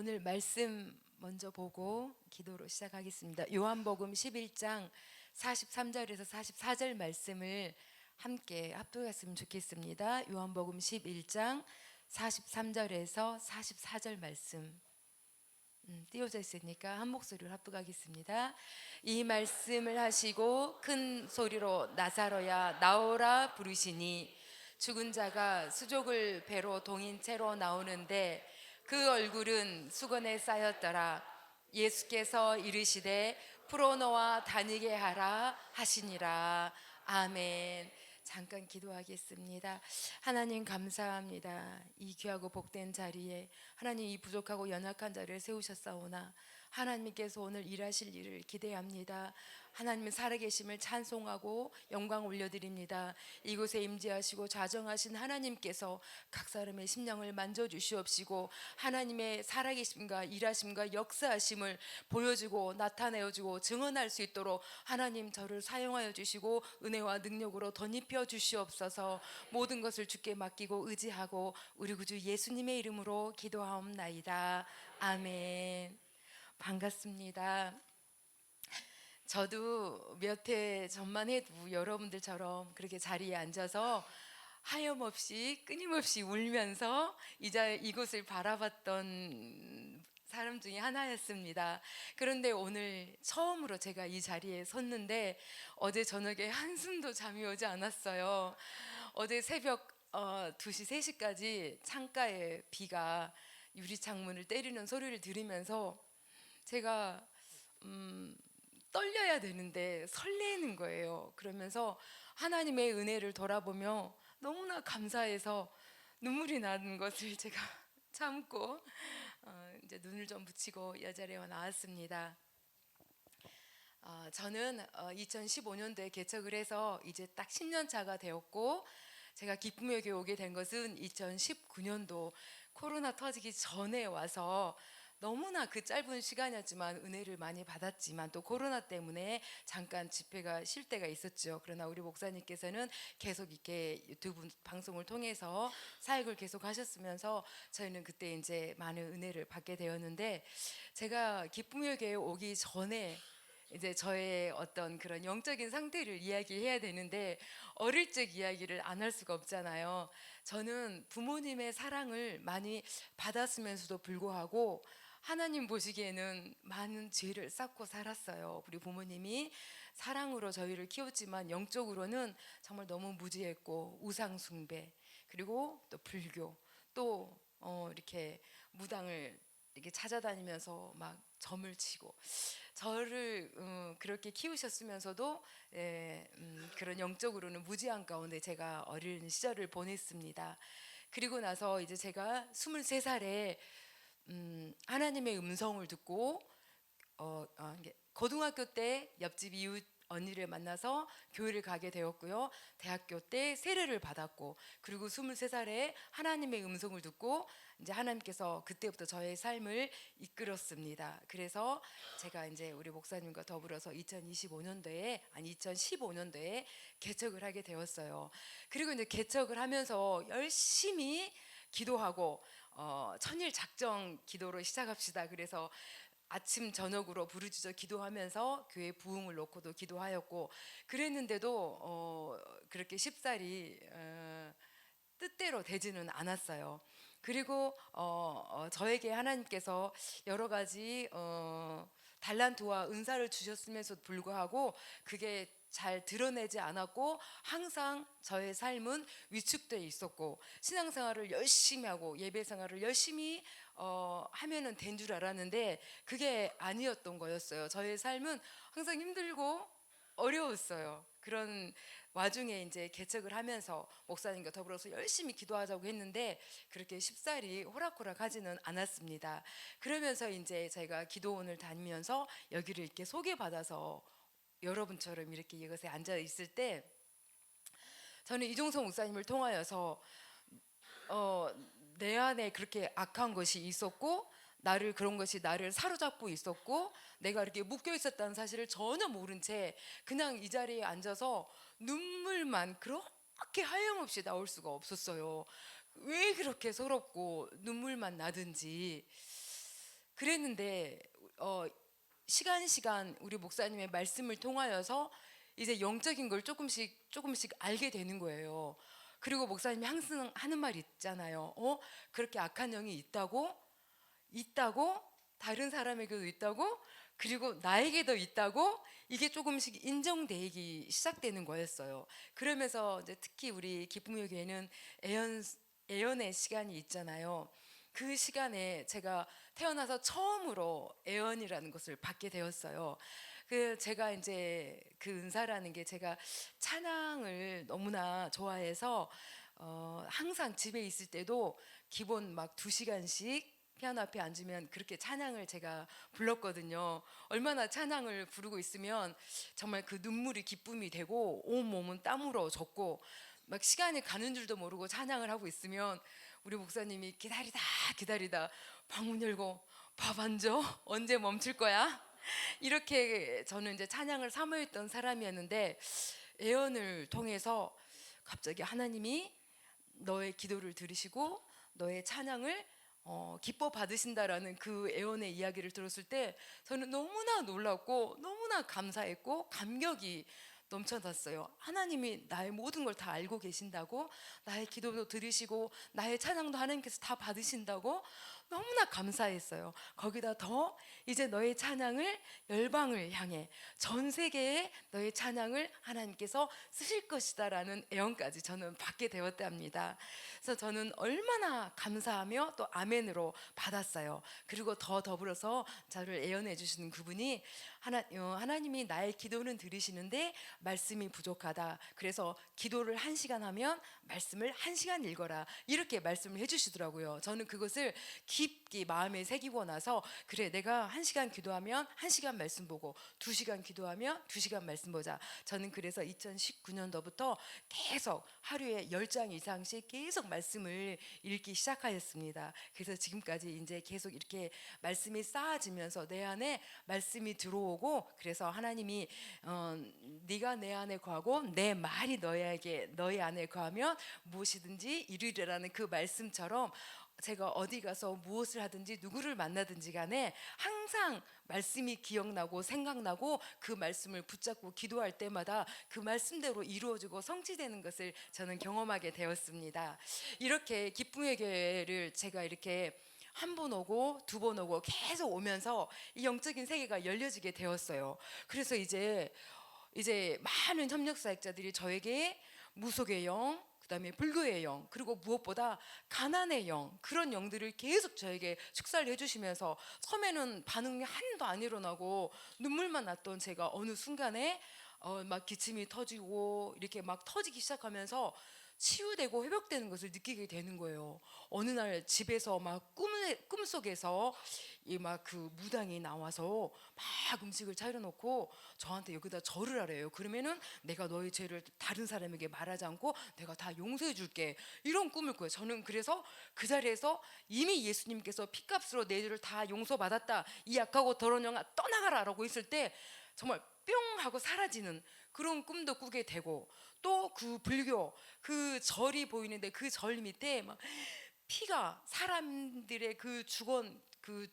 오늘 말씀 먼저 보고 기도로 시작하겠습니다. 요한복음 11장 43절에서 44절 말씀을 함께 합독했으면 좋겠습니다. 요한복음 11장 43절에서 44절 말씀 띄워져 있으니까 한 목소리로 합독하겠습니다. 이 말씀을 하시고 큰 소리로 나사로야 나오라 부르시니 죽은 자가 수족을 배로 동인 채로 나오는데 그 얼굴은 수건에 쌓였더라. 예수께서 이르시되 풀어놓아 다니게 하라 하시니라. 아멘. 잠깐 기도하겠습니다. 하나님 감사합니다. 이 귀하고 복된 자리에 하나님 이 부족하고 연약한 자리를 세우셨사오나 하나님께서 오늘 일하실 일을 기대합니다. 하나님의 살아계심을 찬송하고 영광 올려드립니다. 이곳에 임재하시고 좌정하신 하나님께서 각 사람의 심령을 만져주시옵시고 하나님의 살아계심과 일하심과 역사하심을 보여주고 나타내어주고 증언할 수 있도록 하나님 저를 사용하여 주시고 은혜와 능력으로 덧입혀 주시옵소서. 모든 것을 주께 맡기고 의지하고 우리 구주 예수님의 이름으로 기도하옵나이다. 아멘. 반갑습니다. 저도 몇 해 전만 해도 여러분들처럼 그렇게 자리에 앉아서 하염없이 끊임없이 울면서 이곳을 바라봤던 사람 중에 하나였습니다. 그런데 오늘 처음으로 제가 이 자리에 섰는데 어제 저녁에 한숨도 잠이 오지 않았어요. 어제 새벽 2시, 3시까지 창가에 비가 유리창문을 때리는 소리를 들으면서 제가 떨려야 되는데 설레는 거예요. 그러면서 하나님의 은혜를 돌아보며 너무나 감사해서 눈물이 나는 것을 제가 참고 이제 눈을 좀 붙이고 이 자리에 나왔습니다. 저는 2015년도에 개척을 해서 이제 딱 10년 차가 되었고, 제가 기쁨의 교회 오게 된 것은 2019년도 코로나 터지기 전에 와서 너무나 그 짧은 시간이었지만 은혜를 많이 받았지만 또 코로나 때문에 잠깐 집회가 쉴 때가 있었죠. 그러나 우리 목사님께서는 계속 이렇게 유튜브 방송을 통해서 사역을 계속 하셨으면서 저희는 그때 이제 많은 은혜를 받게 되었는데, 제가 기쁨의 교회 오기 전에 이제 저의 어떤 그런 영적인 상태를 이야기해야 되는데 어릴 적 이야기를 안 할 수가 없잖아요. 저는 부모님의 사랑을 많이 받았으면서도 불구하고 하나님 보시기에는 많은 죄를 쌓고 살았어요. 우리 부모님이 사랑으로 저희를 키웠지만 영적으로는 정말 너무 무지했고 우상 숭배, 그리고 또 불교, 또 이렇게 무당을 이렇게 찾아다니면서 막 점을 치고 저를 그렇게 키우셨으면서도 그런 영적으로는 무지한 가운데 제가 어린 시절을 보냈습니다. 그리고 나서 이제 제가 23살에 하나님의 음성을 듣고 고등학교 때 옆집 이웃 언니를 만나서 교회를 가게 되었고요. 대학교 때 세례를 받았고, 그리고 23살에 하나님의 음성을 듣고 이제 하나님께서 그때부터 저의 삶을 이끌었습니다. 그래서 제가 이제 우리 목사님과 더불어서 2015년도에 개척을 하게 되었어요. 그리고 이제 개척을 하면서 열심히 기도하고 천일 작정 기도로 시작합시다. 그래서 아침 저녁으로 부르짖어 기도하면서 교회 부흥을 놓고도 기도하였고, 그랬는데도 그렇게 쉽사리 뜻대로 되지는 않았어요. 그리고 저에게 하나님께서 여러 가지 달란트와 은사를 주셨으면서도 불구하고 그게 잘 드러내지 않았고 항상 저의 삶은 위축되어 있었고, 신앙생활을 열심히 하고 예배생활을 열심히 하면은 된 줄 알았는데 그게 아니었던 거였어요. 저의 삶은 항상 힘들고 어려웠어요. 그런 와중에 이제 개척을 하면서 목사님과 더불어서 열심히 기도하자고 했는데 그렇게 쉽사리 호락호락하지는 않았습니다. 그러면서 이제 제가 기도원을 다니면서 여기를 이렇게 소개받아서 여러분처럼 이렇게 이것에 앉아 있을 때, 저는 이종성 목사님을 통하여서 내 안에 그렇게 악한 것이 있었고 그런 것이 나를 사로잡고 있었고 내가 이렇게 묶여 있었다는 사실을 전혀 모른 채 그냥 이 자리에 앉아서 눈물만 그렇게 하염없이 나올 수가 없었어요. 왜 그렇게 서럽고 눈물만 나든지 그랬는데 어, 시간 우리 목사님의 말씀을 통하여서 이제 영적인 걸 조금씩 알게 되는 거예요. 그리고 목사님이 항상 하는 말 있잖아요. 그렇게 악한 영이 있다고 다른 사람에게도 있다고 그리고 나에게도 있다고 이게 조금씩 인정되기 시작되는 거였어요. 그러면서 이제 특히 우리 기쁨의 교회는 애연의 시간이 있잖아요. 그 시간에 제가 태어나서 처음으로 애연이라는 것을 받게 되었어요. 그 제가 이제 그 은사라는 게 제가 찬양을 너무나 좋아해서 항상 집에 있을 때도 기본 막 2시간씩 피아노 앞에 앉으면 그렇게 찬양을 제가 불렀거든요. 얼마나 찬양을 부르고 있으면 정말 그 눈물이 기쁨이 되고 온 몸은 땀으로 젖고 막 시간이 가는 줄도 모르고 찬양을 하고 있으면 우리 목사님이 기다리다 방문 열고 밥 안 줘? 언제 멈출 거야? 이렇게 저는 이제 찬양을 사모했던 사람이었는데 예언을 통해서 갑자기 하나님이 너의 기도를 들으시고 너의 찬양을 기뻐 받으신다라는 그 애원의 이야기를 들었을 때 저는 너무나 놀랐고 너무나 감사했고 감격이 넘쳐났어요. 하나님이 나의 모든 걸 다 알고 계신다고, 나의 기도도 들으시고 나의 찬양도 하나님께서 다 받으신다고 너무나 감사했어요. 거기다 더 이제 너의 찬양을 열방을 향해 전 세계에 너의 찬양을 하나님께서 쓰실 것이다라는 애언까지 저는 받게 되었답니다. 그래서 저는 얼마나 감사하며 또 아멘으로 받았어요. 그리고 더 더불어서 저를 애언해 주시는 그분이 하나님이 나의 기도는 들으시는데 말씀이 부족하다. 그래서 기도를 1시간 하면 말씀을 1시간 읽어라. 이렇게 말씀을 해주시더라고요. 저는 그것을 깊이 마음에 새기고 나서 그래 내가 1시간 기도하면 1시간 말씀 보고 2시간 기도하면 2시간 말씀 보자. 저는 그래서 2019년도부터 계속 하루에 10장 이상씩 계속 말씀을 읽기 시작하였습니다. 그래서 지금까지 이제 계속 이렇게 말씀이 쌓아지면서 내 안에 말씀이 들어오고 그래서 하나님이 네가 내 안에 거하고 내 말이 너희 안에 거하면 무엇이든지 이루리라는 그 말씀처럼 제가 어디 가서 무엇을 하든지 누구를 만나든지 간에 항상 말씀이 기억나고 생각나고 그 말씀을 붙잡고 기도할 때마다 그 말씀대로 이루어지고 성취되는 것을 저는 경험하게 되었습니다. 이렇게 기쁨의 교회를 제가 이렇게 한 번 오고 2번 오고 계속 오면서 이 영적인 세계가 열려지게 되었어요. 그래서 이제 많은 협력사역자들이 저에게 무속의 영, 그다음에 불교의 영, 그리고 무엇보다 가난의 영, 그런 영들을 계속 저에게 축사를 해주시면서 처음에는 반응이 하나도 안 일어나고 눈물만 났던 제가 어느 순간에 막 기침이 터지고 이렇게 막 터지기 시작하면서 치유되고 회복되는 것을 느끼게 되는 거예요. 어느 날 집에서 막 꿈속에서 이 막 그 무당이 나와서 막 음식을 차려놓고 저한테 여기다 절을 하래요. 그러면은 내가 너의 죄를 다른 사람에게 말하지 않고 내가 다 용서해 줄게. 이런 꿈을 꿔요. 저는 그래서 그 자리에서 이미 예수님께서 피값으로 내 죄를 다 용서받았다. 이 악하고 더러운 영아 떠나가라 라고 했을 때 정말 뿅 하고 사라지는 그런 꿈도 꾸게 되고 또 그 불교 그 절이 보이는데 그 절 밑에 막 피가 사람들의 그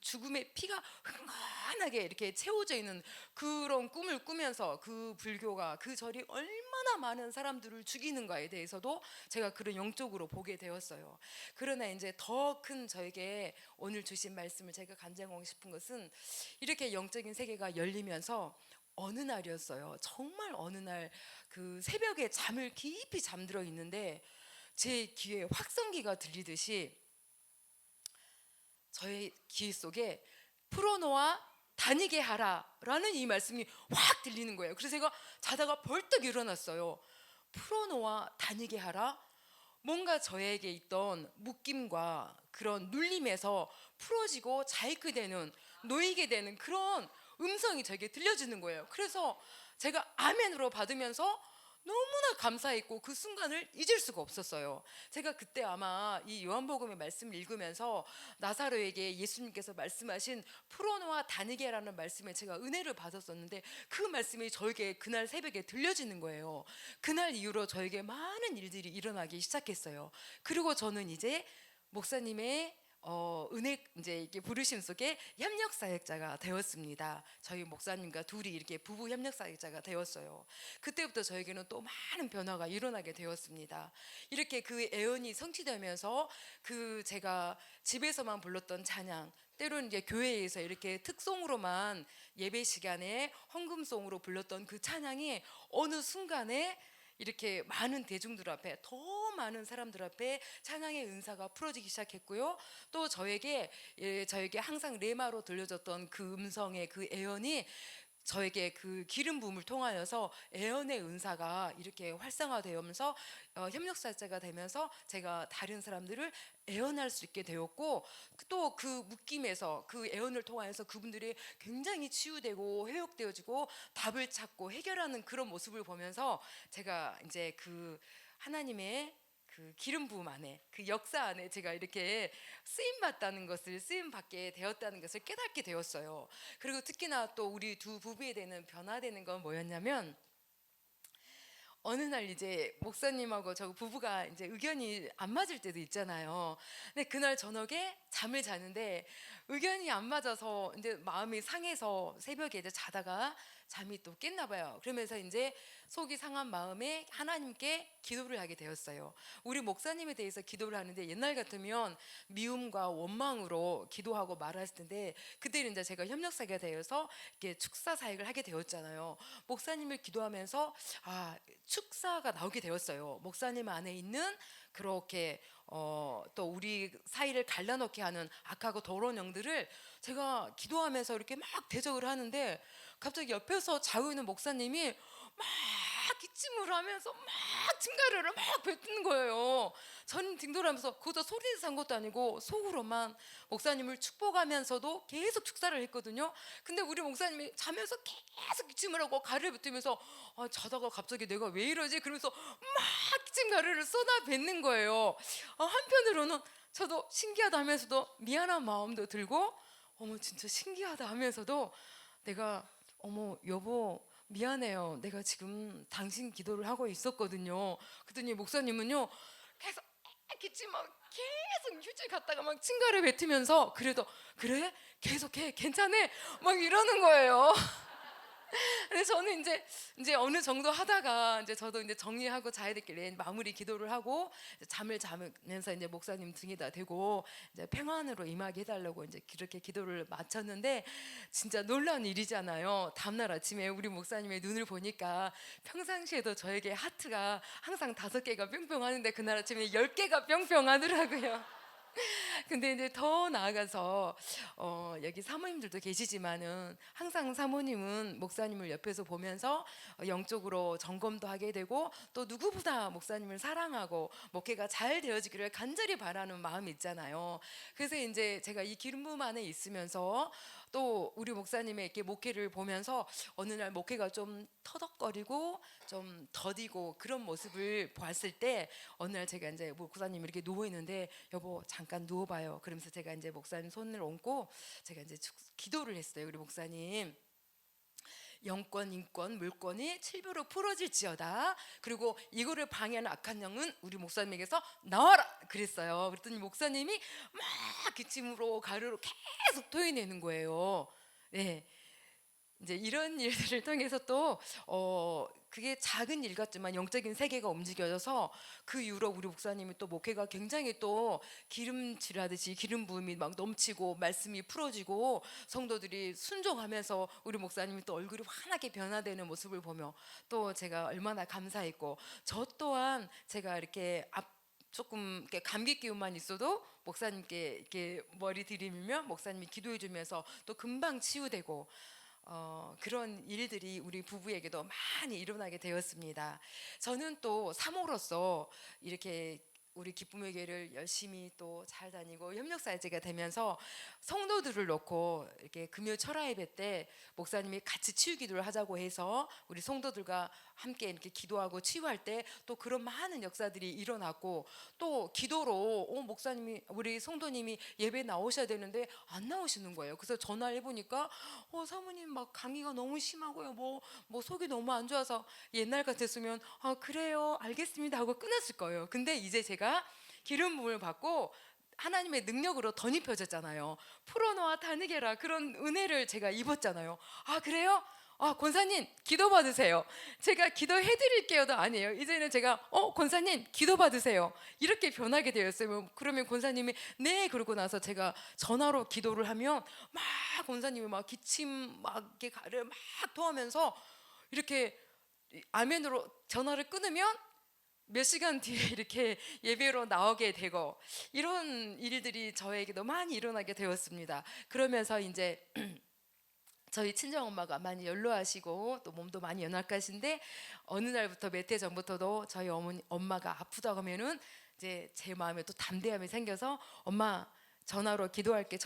죽음의 피가 흥건하게 이렇게 채워져 있는 그런 꿈을 꾸면서 그 불교가 그 절이 얼마나 많은 사람들을 죽이는가에 대해서도 제가 그런 영적으로 보게 되었어요. 그러나 이제 더 큰 저에게 오늘 주신 말씀을 제가 간증하고 싶은 것은 이렇게 영적인 세계가 열리면서 어느 날이었어요. 정말 어느 날 그 새벽에 잠을 깊이 잠들어 있는데 제 귀에 확성기가 들리듯이 저의 귀 속에 풀어놓아 다니게 하라라는 이 말씀이 확 들리는 거예요. 그래서 제가 자다가 벌떡 일어났어요. 풀어놓아 다니게 하라. 뭔가 저에게 있던 묶임과 그런 눌림에서 풀어지고 자유케 되는 놓이게 되는 그런 음성이 저에게 들려지는 거예요. 그래서 제가 아멘으로 받으면서 너무나 감사했고 그 순간을 잊을 수가 없었어요. 제가 그때 아마 이 요한복음의 말씀을 읽으면서 나사로에게 예수님께서 말씀하신 풀어놓아 다니게라는 말씀에 제가 은혜를 받았었는데 그 말씀이 저에게 그날 새벽에 들려지는 거예요. 그날 이후로 저에게 많은 일들이 일어나기 시작했어요. 그리고 저는 이제 목사님의 은혜 이제 이게 부르심 속에 협력 사역자가 되었습니다. 저희 목사님과 둘이 이렇게 부부 협력 사역자가 되었어요. 그때부터 저에게는 또 많은 변화가 일어나게 되었습니다. 이렇게 그 애언이 성취되면서 그 제가 집에서만 불렀던 찬양, 때로는 이제 교회에서 이렇게 특송으로만 예배 시간에 헌금송으로 불렀던 그 찬양이 어느 순간에 이렇게 많은 대중들 앞에, 더 많은 사람들 앞에 찬양의 은사가 풀어지기 시작했고요. 또 저에게 항상 레마로 들려졌던 그 음성의 그 애언이 저에게 그 기름 부음을 통하여서 애언의 은사가 이렇게 활성화되면서 협력사자가 되면서 제가 다른 사람들을 애언할 수 있게 되었고, 또 그 묶임에서 그 애언을 통하여서 그분들이 굉장히 치유되고 회복되어지고 답을 찾고 해결하는 그런 모습을 보면서 제가 이제 그 하나님의 그 기름 부음 안에, 그 역사 안에 제가 이렇게 쓰임 받게 되었다는 것을 깨닫게 되었어요. 그리고 특히나 또 우리 두 부부에 대한 변화되는 건 뭐였냐면, 어느 날 이제 목사님하고 저 부부가 이제 의견이 안 맞을 때도 있잖아요. 근데 그날 저녁에 잠을 자는데 의견이 안 맞아서 이제 마음이 상해서 새벽에 이제 자다가 잠이 또 깼나 봐요. 그러면서 이제 속이 상한 마음에 하나님께 기도를 하게 되었어요. 우리 목사님에 대해서 기도를 하는데 옛날 같으면 미움과 원망으로 기도하고 말했을 텐데, 그때는 이제 제가 협력사가 되어서 이렇게 축사 사역을 하게 되었잖아요. 목사님을 기도하면서 축사가 나오게 되었어요. 목사님 안에 있는 그렇게 또 우리 사이를 갈라놓게 하는 악하고 더러운 영들을 제가 기도하면서 이렇게 막 대적을 하는데, 갑자기 옆에서 자고 있는 목사님이 막 기침을 하면서 막 칭가루를 막 뱉는 거예요. 저는 딩돌하면서, 그것도 소리에서 산 것도 아니고 속으로만 목사님을 축복하면서도 계속 축사를 했거든요. 근데 우리 목사님이 자면서 계속 기침을 하고 가루를 뱉으면서 자다가 갑자기 내가 왜 이러지? 그러면서 막 기침 가루를 쏟아 뱉는 거예요. 한편으로는 저도 신기하다 하면서도 미안한 마음도 들고, 어머 진짜 신기하다 하면서도 내가, 어머 여보 미안해요, 내가 지금 당신 기도를 하고 있었거든요. 그랬더니 목사님은요 계속 기침 막 계속 휴지 갖다가 막 침가를 뱉으면서, 그래도 그래 계속해 괜찮아 막 이러는 거예요. 근데 저는 이제 어느 정도 하다가 이제 저도 이제 정리하고 자야 됐길래 마무리 기도를 하고 잠을 자면서 이제 목사님 등에다 대고 이제 평안으로 임하게 해달라고 이제 그렇게 기도를 마쳤는데, 진짜 놀라운 일이잖아요. 다음날 아침에 우리 목사님의 눈을 보니까 평상시에도 저에게 하트가 항상 5개가 뿅뿅하는데 그날 아침에 10개가 뿅뿅하더라고요. 근데 이제 더 나아가서 여기 사모님들도 계시지만은 항상 사모님은 목사님을 옆에서 보면서 영적으로 점검도 하게 되고, 또 누구보다 목사님을 사랑하고 목회가 잘 되어지기를 간절히 바라는 마음이 있잖아요. 그래서 이제 제가 이 기름 부음 안에 있으면서 또 우리 목사님의 이렇게 목회를 보면서 어느 날 목회가 좀 터덕거리고 좀 더디고 그런 모습을 봤을 때, 어느 날 제가 이제 목사님 이렇게 누워 있는데 여보 잠깐 누워봐요. 그러면서 제가 이제 목사님 손을 얹고 제가 이제 기도를 했어요. 우리 목사님, 영권, 인권, 물권이 칠부로 풀어질지어다. 그리고 이거를 방해하는 악한 영은 우리 목사님에게서 나와라. 그랬어요. 그랬더니 목사님이 막 기침으로 가루로 계속 토해내는 거예요. 네. 이제 이런 일들을 통해서 또 그게 작은 일 같지만 영적인 세계가 움직여져서 그 이후로 우리 목사님이 또 목회가 굉장히 또 기름칠하듯이 기름 부음이 막 넘치고 말씀이 풀어지고 성도들이 순종하면서 우리 목사님이 또 얼굴이 환하게 변화되는 모습을 보며 또 제가 얼마나 감사했고, 저 또한 제가 이렇게 조금 이렇게 감기 기운만 있어도 목사님께 이렇게 머리 들이밀면 목사님이 기도해 주면서 또 금방 치유되고, 그런 일들이 우리 부부에게도 많이 일어나게 되었습니다. 저는 또 사모로서 이렇게 우리 기쁨의 교회를 열심히 또 잘 다니고 협력사제가 되면서 성도들을 놓고 이렇게 금요 철야 예배 때 목사님이 같이 치유 기도를 하자고 해서 우리 성도들과 함께 이렇게 기도하고 치유할 때 또 그런 많은 역사들이 일어났고, 또 기도로 목사님이 우리 성도님이 예배 나오셔야 되는데 안 나오시는 거예요. 그래서 전화를 해보니까 사모님 막 감기가 너무 심하고요, 뭐 속이 너무 안 좋아서, 옛날 같았으면 그래요 알겠습니다 하고 끊었을 거예요. 근데 이제 제가 기름 부음을 받고 하나님의 능력으로 덧입혀졌잖아요. 풀어놓아 다니게라 그런 은혜를 제가 입었잖아요. 아 그래요? 아 권사님 기도 받으세요. 제가 기도해 드릴게요도 아니에요. 이제는 제가 권사님 기도 받으세요 이렇게 변하게 되었어요. 그러면 권사님이 네 그러고 나서 제가 전화로 기도를 하면 막 권사님이 막 기침 막 이렇게 가를 막 토하면서 이렇게 아멘으로 전화를 끊으면 몇 시간 뒤에 이렇게 예배로 나오게 되고 이런 일들이 저에게도 많이 일어나게 되었습니다. 그러면서 이제 저희 친정 엄마가 많이 연로하시고 또 몸도 많이 연약하신데 어느 날부터 몇 해 전부터도 저희 엄마가 아프다고 하면은 이제 제 마음에 또 담대함이 생겨서 엄마 전화로 기도할게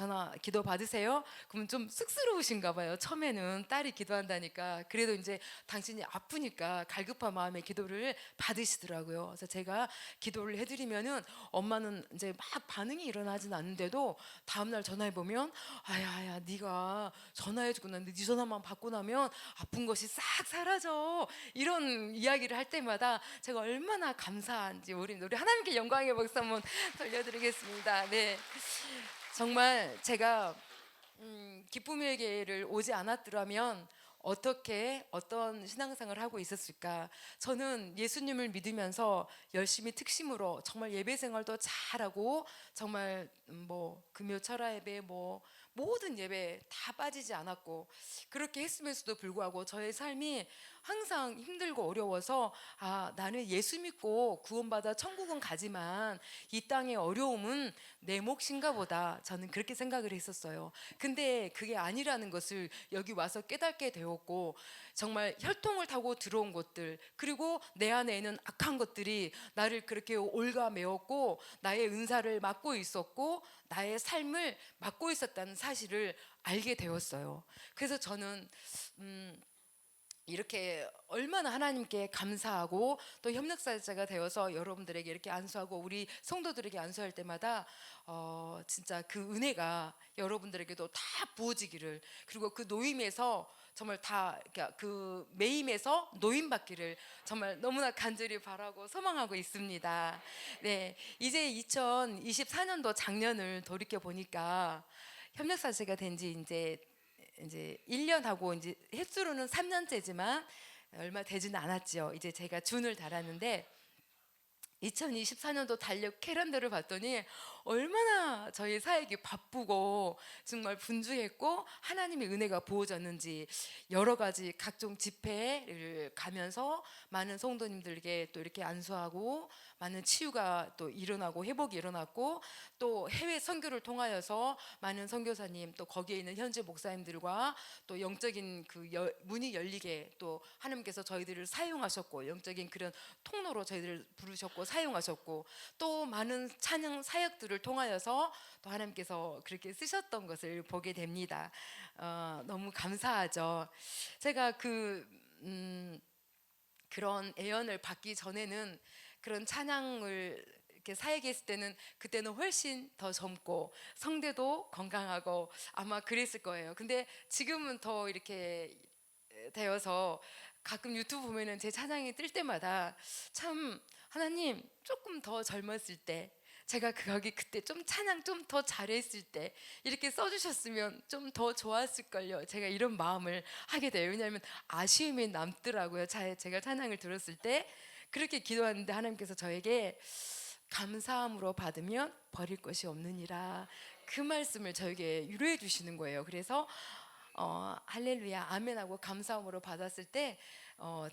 기도 받으세요. 그러면 좀 쑥스러우신가 봐요. 처음에는 딸이 기도한다니까. 그래도 이제 당신이 아프니까 갈급한 마음에 기도를 받으시더라고요. 그래서 제가 기도를 해드리면은 엄마는 이제 막 반응이 일어나진 않는데도 다음날 전화해 보면 아야야 네가 전화해주고 난 네 전화만 받고 나면 아픈 것이 싹 사라져 이런 이야기를 할 때마다 제가 얼마나 감사한지 우리 하나님께 영광의 박수 한번 돌려드리겠습니다. 네. 정말 제가 기쁨의 계를 오지 않았더라면 어떻게 어떤 신앙생활을 하고 있었을까? 저는 예수님을 믿으면서 열심히 특심으로 정말 예배 생활도 잘하고 정말 뭐 금요 철야 예배 뭐 모든 예배 다 빠지지 않았고 그렇게 했음에도 불구하고 저의 삶이 항상 힘들고 어려워서 나는 예수 믿고 구원받아 천국은 가지만 이 땅의 어려움은 내 몫인가 보다 저는 그렇게 생각을 했었어요. 근데 그게 아니라는 것을 여기 와서 깨닫게 되었고 정말 혈통을 타고 들어온 것들 그리고 내 안에 있는 악한 것들이 나를 그렇게 올가매었고 나의 은사를 막고 있었고 나의 삶을 막고 있었다는 사실을 알게 되었어요. 그래서 저는 이렇게 얼마나 하나님께 감사하고 또 협력사자가 되어서 여러분들에게 이렇게 안수하고 우리 성도들에게 안수할 때마다 진짜 그 은혜가 여러분들에게도 다 부어지기를 그리고 그 노임에서 정말 다 그 매임에서 노임 받기를 정말 너무나 간절히 바라고 소망하고 있습니다. 네, 이제 2024년도 작년을 돌이켜 보니까 협력사제가 된 지 이제 1년하고 이제 횟수로는 3년째지만 얼마 되지는 않았죠. 이제 제가 준을 달았는데 2024년도 달력 캐런더를 봤더니 얼마나 저희 사역이 바쁘고 정말 분주했고 하나님의 은혜가 부어졌는지 여러 가지 각종 집회를 가면서 많은 성도님들에게 또 이렇게 안수하고 많은 치유가 또 일어나고 회복이 일어났고 또 해외 선교를 통하여서 많은 선교사님 또 거기에 있는 현지 목사님들과 또 영적인 그 문이 열리게 또 하나님께서 저희들을 사용하셨고 영적인 그런 통로로 저희들을 부르셨고 사용하셨고 또 많은 찬양 사역들을 통하여서 또 하나님께서 그렇게 쓰셨던 것을 보게 됩니다. 너무 감사하죠. 제가 그런 애연을 받기 전에는 그런 찬양을 이렇게 사역했을 때는 그때는 훨씬 더 젊고 성대도 건강하고 아마 그랬을 거예요. 근데 지금은 더 이렇게 되어서 가끔 유튜브 보면은 제 찬양이 뜰 때마다 참 하나님 조금 더 젊었을 때 제가 거기 그때 좀 찬양 좀 더 잘했을 때 이렇게 써주셨으면 좀 더 좋았을걸요. 제가 이런 마음을 하게 돼요. 왜냐하면 아쉬움이 남더라고요. 제가 찬양을 들었을 때 그렇게 기도하는데 하나님께서 저에게 감사함으로 받으면 버릴 것이 없느니라 그 말씀을 저에게 유로해 주시는 거예요. 그래서 할렐루야 아멘하고 감사함으로 받았을 때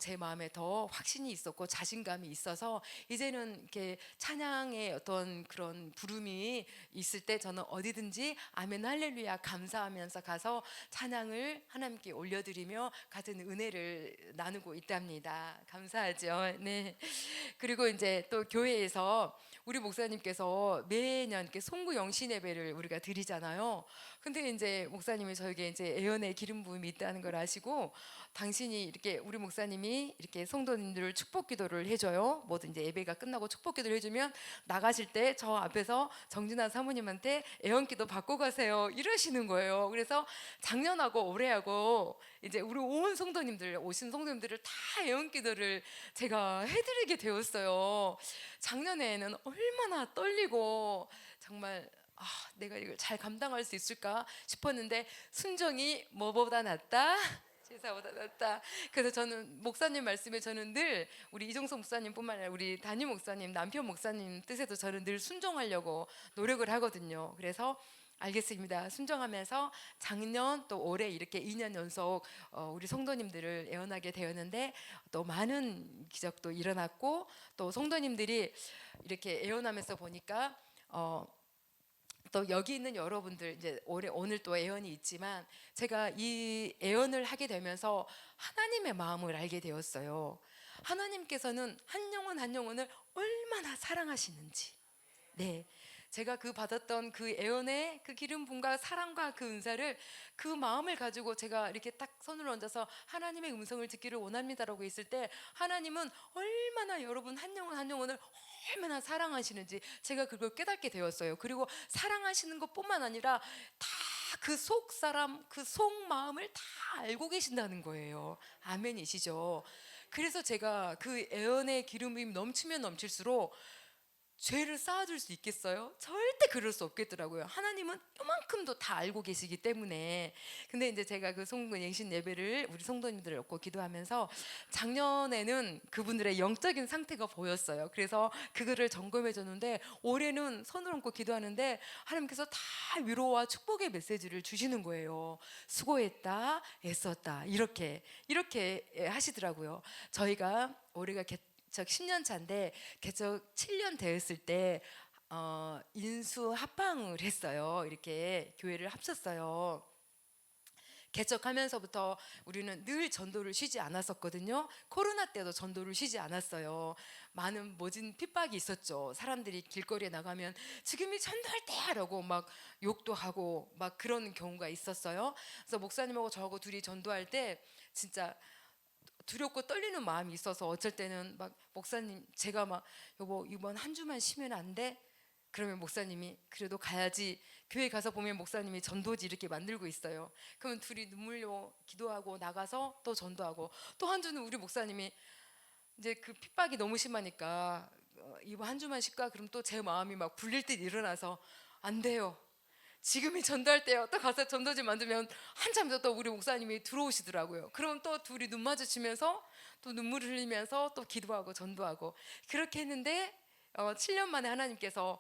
제 마음에 더 확신이 있었고 자신감이 있어서 이제는 이렇게 찬양의 어떤 그런 부름이 있을 때 저는 어디든지 아멘 할렐루야 감사하면서 가서 찬양을 하나님께 올려드리며 같은 은혜를 나누고 있답니다. 감사하죠. 네. 그리고 이제 또 교회에서 우리 목사님께서 매년 이렇게 송구 영신 예배를 우리가 드리잖아요. 근데 이제 목사님이 저에게 이제 애연의 기름 부음이 있다는 걸 아시고 당신이 이렇게 우리 목사님이 이렇게 성도님들을 축복 기도를 해줘요. 뭐든 이제 예배가 끝나고 축복 기도를 해주면 나가실 때 저 앞에서 정진아 사모님한테 애연 기도 받고 가세요 이러시는 거예요. 그래서 작년하고 올해하고 이제 우리 온 성도님들 오신 성도님들을 다 애연 기도를 제가 해드리게 되었어요. 작년에는 얼마나 떨리고 정말 내가 이걸 잘 감당할 수 있을까 싶었는데 순종이 뭐보다 낫다. 제사보다 낫다. 그래서 저는 목사님 말씀에 저는 늘 우리 이종석 목사님뿐만 아니라 우리 담임 목사님, 남편 목사님 뜻에도 저는 늘 순종하려고 노력을 하거든요. 그래서 알겠습니다. 순종하면서 작년 또 올해 이렇게 2년 연속 우리 성도님들을 애원하게 되었는데 또 많은 기적도 일어났고 또 성도님들이 이렇게 애원하면서 보니까 또 여기 있는 여러분들 이제 오늘 또 애원이 있지만 제가 이 애원을 하게 되면서 하나님의 마음을 알게 되었어요. 하나님께서는 한 영혼 한 영혼을 얼마나 사랑하시는지. 네. 제가 그 받았던 그 애원의 그 기름 부음과 사랑과 그 은사를 그 마음을 가지고 제가 이렇게 딱 손을 얹어서 하나님의 음성을 듣기를 원합니다라고 했을 때 하나님은 얼마나 여러분 한 영혼 한 영혼을 얼마나 사랑하시는지 제가 그걸 깨닫게 되었어요. 그리고 사랑하시는 것뿐만 아니라 다 그 속 사람, 그 속 마음을 다 알고 계신다는 거예요. 아멘이시죠? 그래서 제가 그 애원의 기름 부음이 넘치면 넘칠수록 죄를 쌓아둘 수 있겠어요? 절대 그럴 수 없겠더라고요. 하나님은 이만큼도 다 알고 계시기 때문에. 근데 이제 제가 그 송군 영신 예배를 우리 성도님들을 놓고 기도하면서 작년에는 그분들의 영적인 상태가 보였어요. 그래서 그거를 점검해 줬는데 올해는 손을 얹고 기도하는데 하나님께서 다 위로와 축복의 메시지를 주시는 거예요. 수고했다, 애썼다, 이렇게 하시더라고요. 저희가 올해가 개척 10년 차인데 개척 7년 되었을 때 인수 합방을 했어요. 이렇게 교회를 합쳤어요. 개척하면서부터 우리는 늘 전도를 쉬지 않았었거든요. 코로나 때도 전도를 쉬지 않았어요. 많은 모진 핍박이 있었죠. 사람들이 길거리에 나가면 지금이 전도할 때라고 막 욕도 하고 막 그런 경우가 있었어요. 그래서 목사님하고 저하고 둘이 전도할 때 진짜 두렵고 떨리는 마음이 있어서 어쩔 때는 막 목사님 제가 막 여보 이번 한 주만 쉬면 안 돼? 그러면 목사님이 그래도 가야지. 교회 가서 보면 목사님이 전도지 이렇게 만들고 있어요. 그러면 둘이 눈물로 기도하고 나가서 또 전도하고 또 한 주는 우리 목사님이 이제 그 핍박이 너무 심하니까 이번 한 주만 쉴까? 그럼 또 제 마음이 막 불릴 듯 일어나서 안 돼요. 지금이 전도할 때요. 또 가서 전도지 만들면 한참 더 우리 목사님이 들어오시더라고요. 그럼 또 둘이 눈 마주치면서 또 눈물을 흘리면서 또 기도하고 전도하고 그렇게 했는데 7년 만에 하나님께서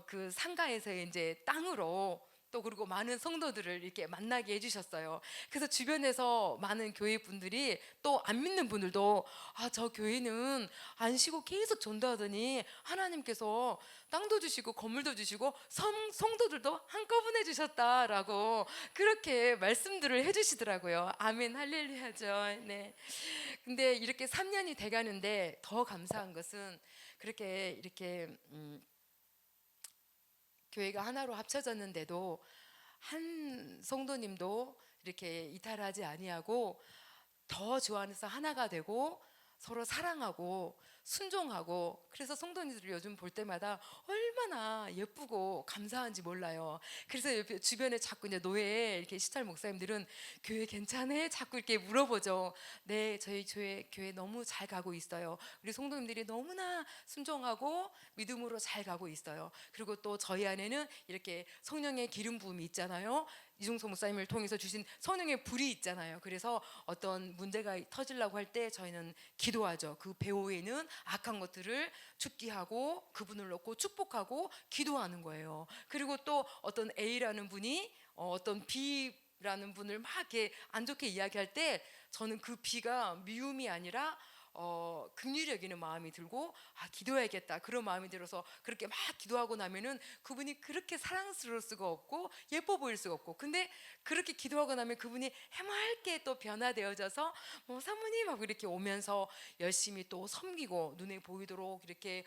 그 상가에서 이제 땅으로 또 그리고 많은 성도들을 이렇게 만나게 해주셨어요. 그래서 주변에서 많은 교회 분들이 또 안 믿는 분들도 저 교회는 안 쉬고 계속 전도하더니 하나님께서 땅도 주시고 건물도 주시고 성도들도 한꺼번에 주셨다라고 그렇게 말씀들을 해주시더라고요. 아멘 할렐루야죠. 네. 근데 이렇게 3년이 돼가는데 더 감사한 것은 그렇게 이렇게 교회가 하나로 합쳐졌는데도 한 성도님도 이렇게 이탈하지 아니하고 더 주 안에서 하나가 되고 서로 사랑하고 순종하고 그래서 성도님들을 요즘 볼 때마다 얼마나 예쁘고 감사한지 몰라요. 그래서 주변에 자꾸 이제 노예 이렇게 시찰 목사님들은 교회 괜찮아? 자꾸 이렇게 물어보죠. 네, 저희 교회 너무 잘 가고 있어요. 우리 성도님들이 너무나 순종하고 믿음으로 잘 가고 있어요. 그리고 또 저희 안에는 이렇게 성령의 기름 부음이 있잖아요. 이종석 목사님을 통해서 주신 성령의 불이 있잖아요. 그래서 어떤 문제가 터지려고 할 때 저희는 기도하죠. 그 배후에는 악한 것들을 죽게 하고 그분을 놓고 축복하고 기도하는 거예요. 그리고 또 어떤 A라는 분이 어떤 B라는 분을 막 이렇게 안 좋게 이야기할 때 저는 그 B가 미움이 아니라 긍휼히 여기는 마음이 들고 기도해야겠다 그런 마음이 들어서 그렇게 막 기도하고 나면은 그분이 그렇게 사랑스러울 수가 없고 예뻐 보일 수가 없고 근데 그렇게 기도하고 나면 그분이 해맑게 또 변화되어져서 뭐 사모님 하고 이렇게 오면서 열심히 또 섬기고 눈에 보이도록 이렇게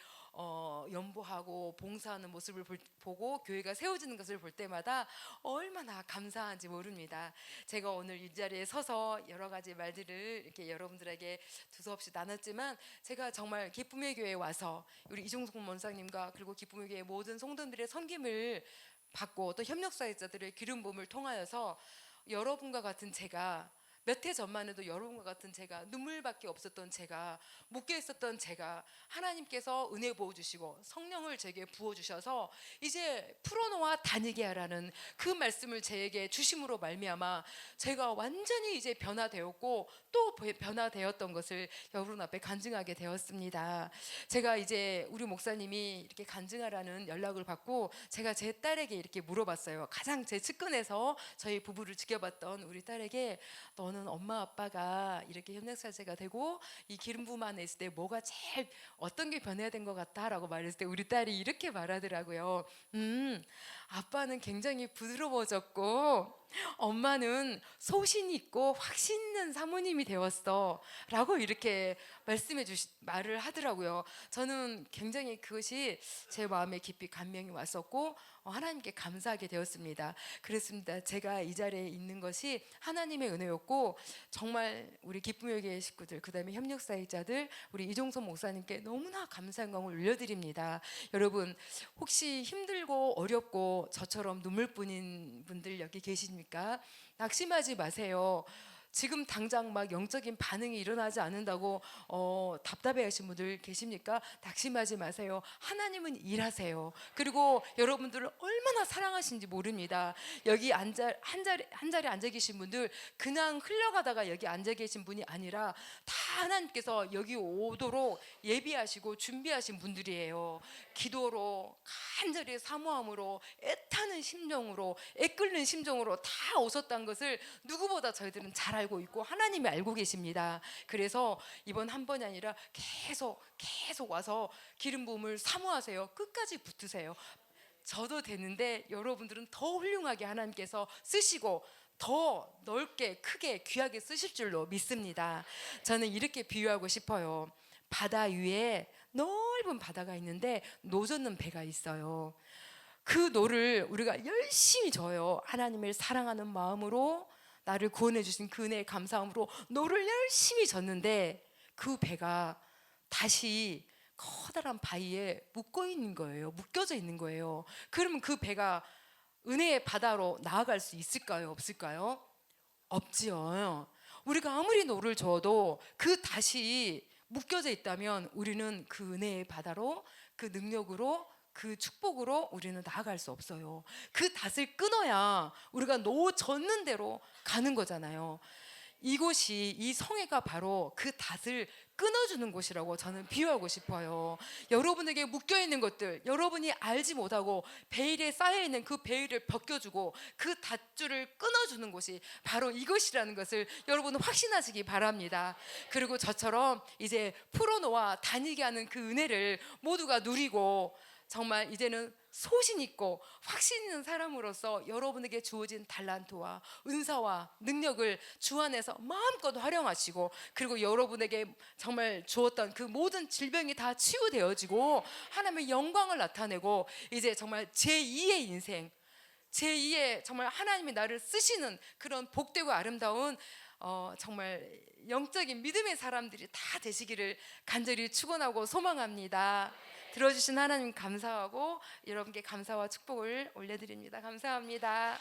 연보하고 봉사하는 모습을 보고 교회가 세워지는 것을 볼 때마다 얼마나 감사한지 모릅니다. 제가 오늘 이 자리에 서서 여러 가지 말들을 이렇게 여러분들에게 두서없이 나눴지만 제가 정말 기쁨의 교회에 와서 우리 이종석 원장님과 그리고 기쁨의 교회 모든 성도들의 섬김을 받고 또 협력사역자들의 기름 부음을 통하여서 여러분과 같은 제가 몇 해 전만 해도 여러분과 같은 제가, 눈물밖에 없었던 제가, 묶여 있었던 제가, 하나님께서 은혜 부어 주시고 성령을 제게 부어 주셔서 이제 풀어놓아 다니게 하라는 그 말씀을 제게 주심으로 말미암아 제가 완전히 이제 변화되었고, 또 변화되었던 것을 여러분 앞에 간증하게 되었습니다. 제가 이제 우리 목사님이 이렇게 간증하라는 연락을 받고 제가 제 딸에게 이렇게 물어봤어요. 가장 제 측근에서 저희 부부를 지켜봤던 우리 딸에게, 너는 엄마 아빠가 이렇게 협력사제가 되고 이 기름 부음 안에 있을 때 뭐가 제일 어떤 게 변해야 된 것 같아? 라고 말했을 때 우리 딸이 이렇게 말하더라고요. 아빠는 굉장히 부드러워졌고 엄마는 소신 있고 확신 있는 사모님이 되었어 라고 이렇게 말을 하더라고요. 저는 굉장히 그것이 제 마음에 깊이 감명이 왔었고 하나님께 감사하게 되었습니다. 그렇습니다. 제가 이 자리에 있는 것이 하나님의 은혜였고, 정말 우리 기쁨의 교회 식구들, 그 다음에 협력사역자들, 우리 이종선 목사님께 너무나 감사 영광을 올려드립니다. 여러분, 혹시 힘들고 어렵고 저처럼 눈물뿐인 분들 여기 계십니까? 낙심하지 마세요. 지금 당장 막 영적인 반응이 일어나지 않는다고 답답해하신 분들 계십니까? 낙심하지 마세요. 하나님은 일하세요. 그리고 여러분들을 얼마나 사랑하신지 모릅니다. 여기 한 자리에 앉아 계신 분들 그냥 흘러가다가 여기 앉아 계신 분이 아니라 다 하나님께서 여기 오도록 예비하시고 준비하신 분들이에요. 기도로, 간절히 사모함으로, 애타는 심정으로, 애끓는 심정으로 다 오셨다는 것을 누구보다 저희들은 잘 알고 있고 하나님이 알고 계십니다. 그래서 이번 한 번이 아니라 계속 와서 기름 부음을 사모하세요. 끝까지 붙으세요. 저도 되는데 여러분들은 더 훌륭하게 하나님께서 쓰시고 더 넓게 크게 귀하게 쓰실 줄로 믿습니다. 저는 이렇게 비유하고 싶어요. 바다 위에 넓은 바다가 있는데 노 젓는 배가 있어요. 그 노를 우리가 열심히 져요. 하나님을 사랑하는 마음으로, 나를 구원해 주신 그 은혜에 감사함으로 노를 열심히 졌는데 그 배가 다시 커다란 바위에 묶여져 있는 거예요. 그러면 그 배가 은혜의 바다로 나아갈 수 있을까요? 없을까요? 없지요. 우리가 아무리 노를 저어도 그 다시 묶여져 있다면 우리는 그 은혜의 바다로, 그 능력으로, 그 축복으로 우리는 나아갈 수 없어요. 그 닷을 끊어야 우리가 젖는 대로 가는 거잖아요. 이곳이, 이 성회가 바로 그 닷을 끊어주는 곳이라고 저는 비유하고 싶어요. 여러분에게 묶여있는 것들, 여러분이 알지 못하고 베일에 쌓여있는 그 베일을 벗겨주고 그 닷줄을 끊어주는 곳이 바로 이것이라는 것을 여러분은 확신하시기 바랍니다. 그리고 저처럼 이제 풀어놓아 다니게 하는 그 은혜를 모두가 누리고, 정말 이제는 소신 있고 확신 있는 사람으로서 여러분에게 주어진 달란트와 은사와 능력을 주 안에서 마음껏 활용하시고, 그리고 여러분에게 정말 주었던 그 모든 질병이 다 치유되어지고 하나님의 영광을 나타내고, 이제 정말 제2의 인생, 제2의 정말 하나님이 나를 쓰시는 그런 복되고 아름다운 정말 영적인 믿음의 사람들이 다 되시기를 간절히 축원하고 소망합니다. 들어주신 하나님 감사하고 여러분께 감사와 축복을 올려드립니다. 감사합니다.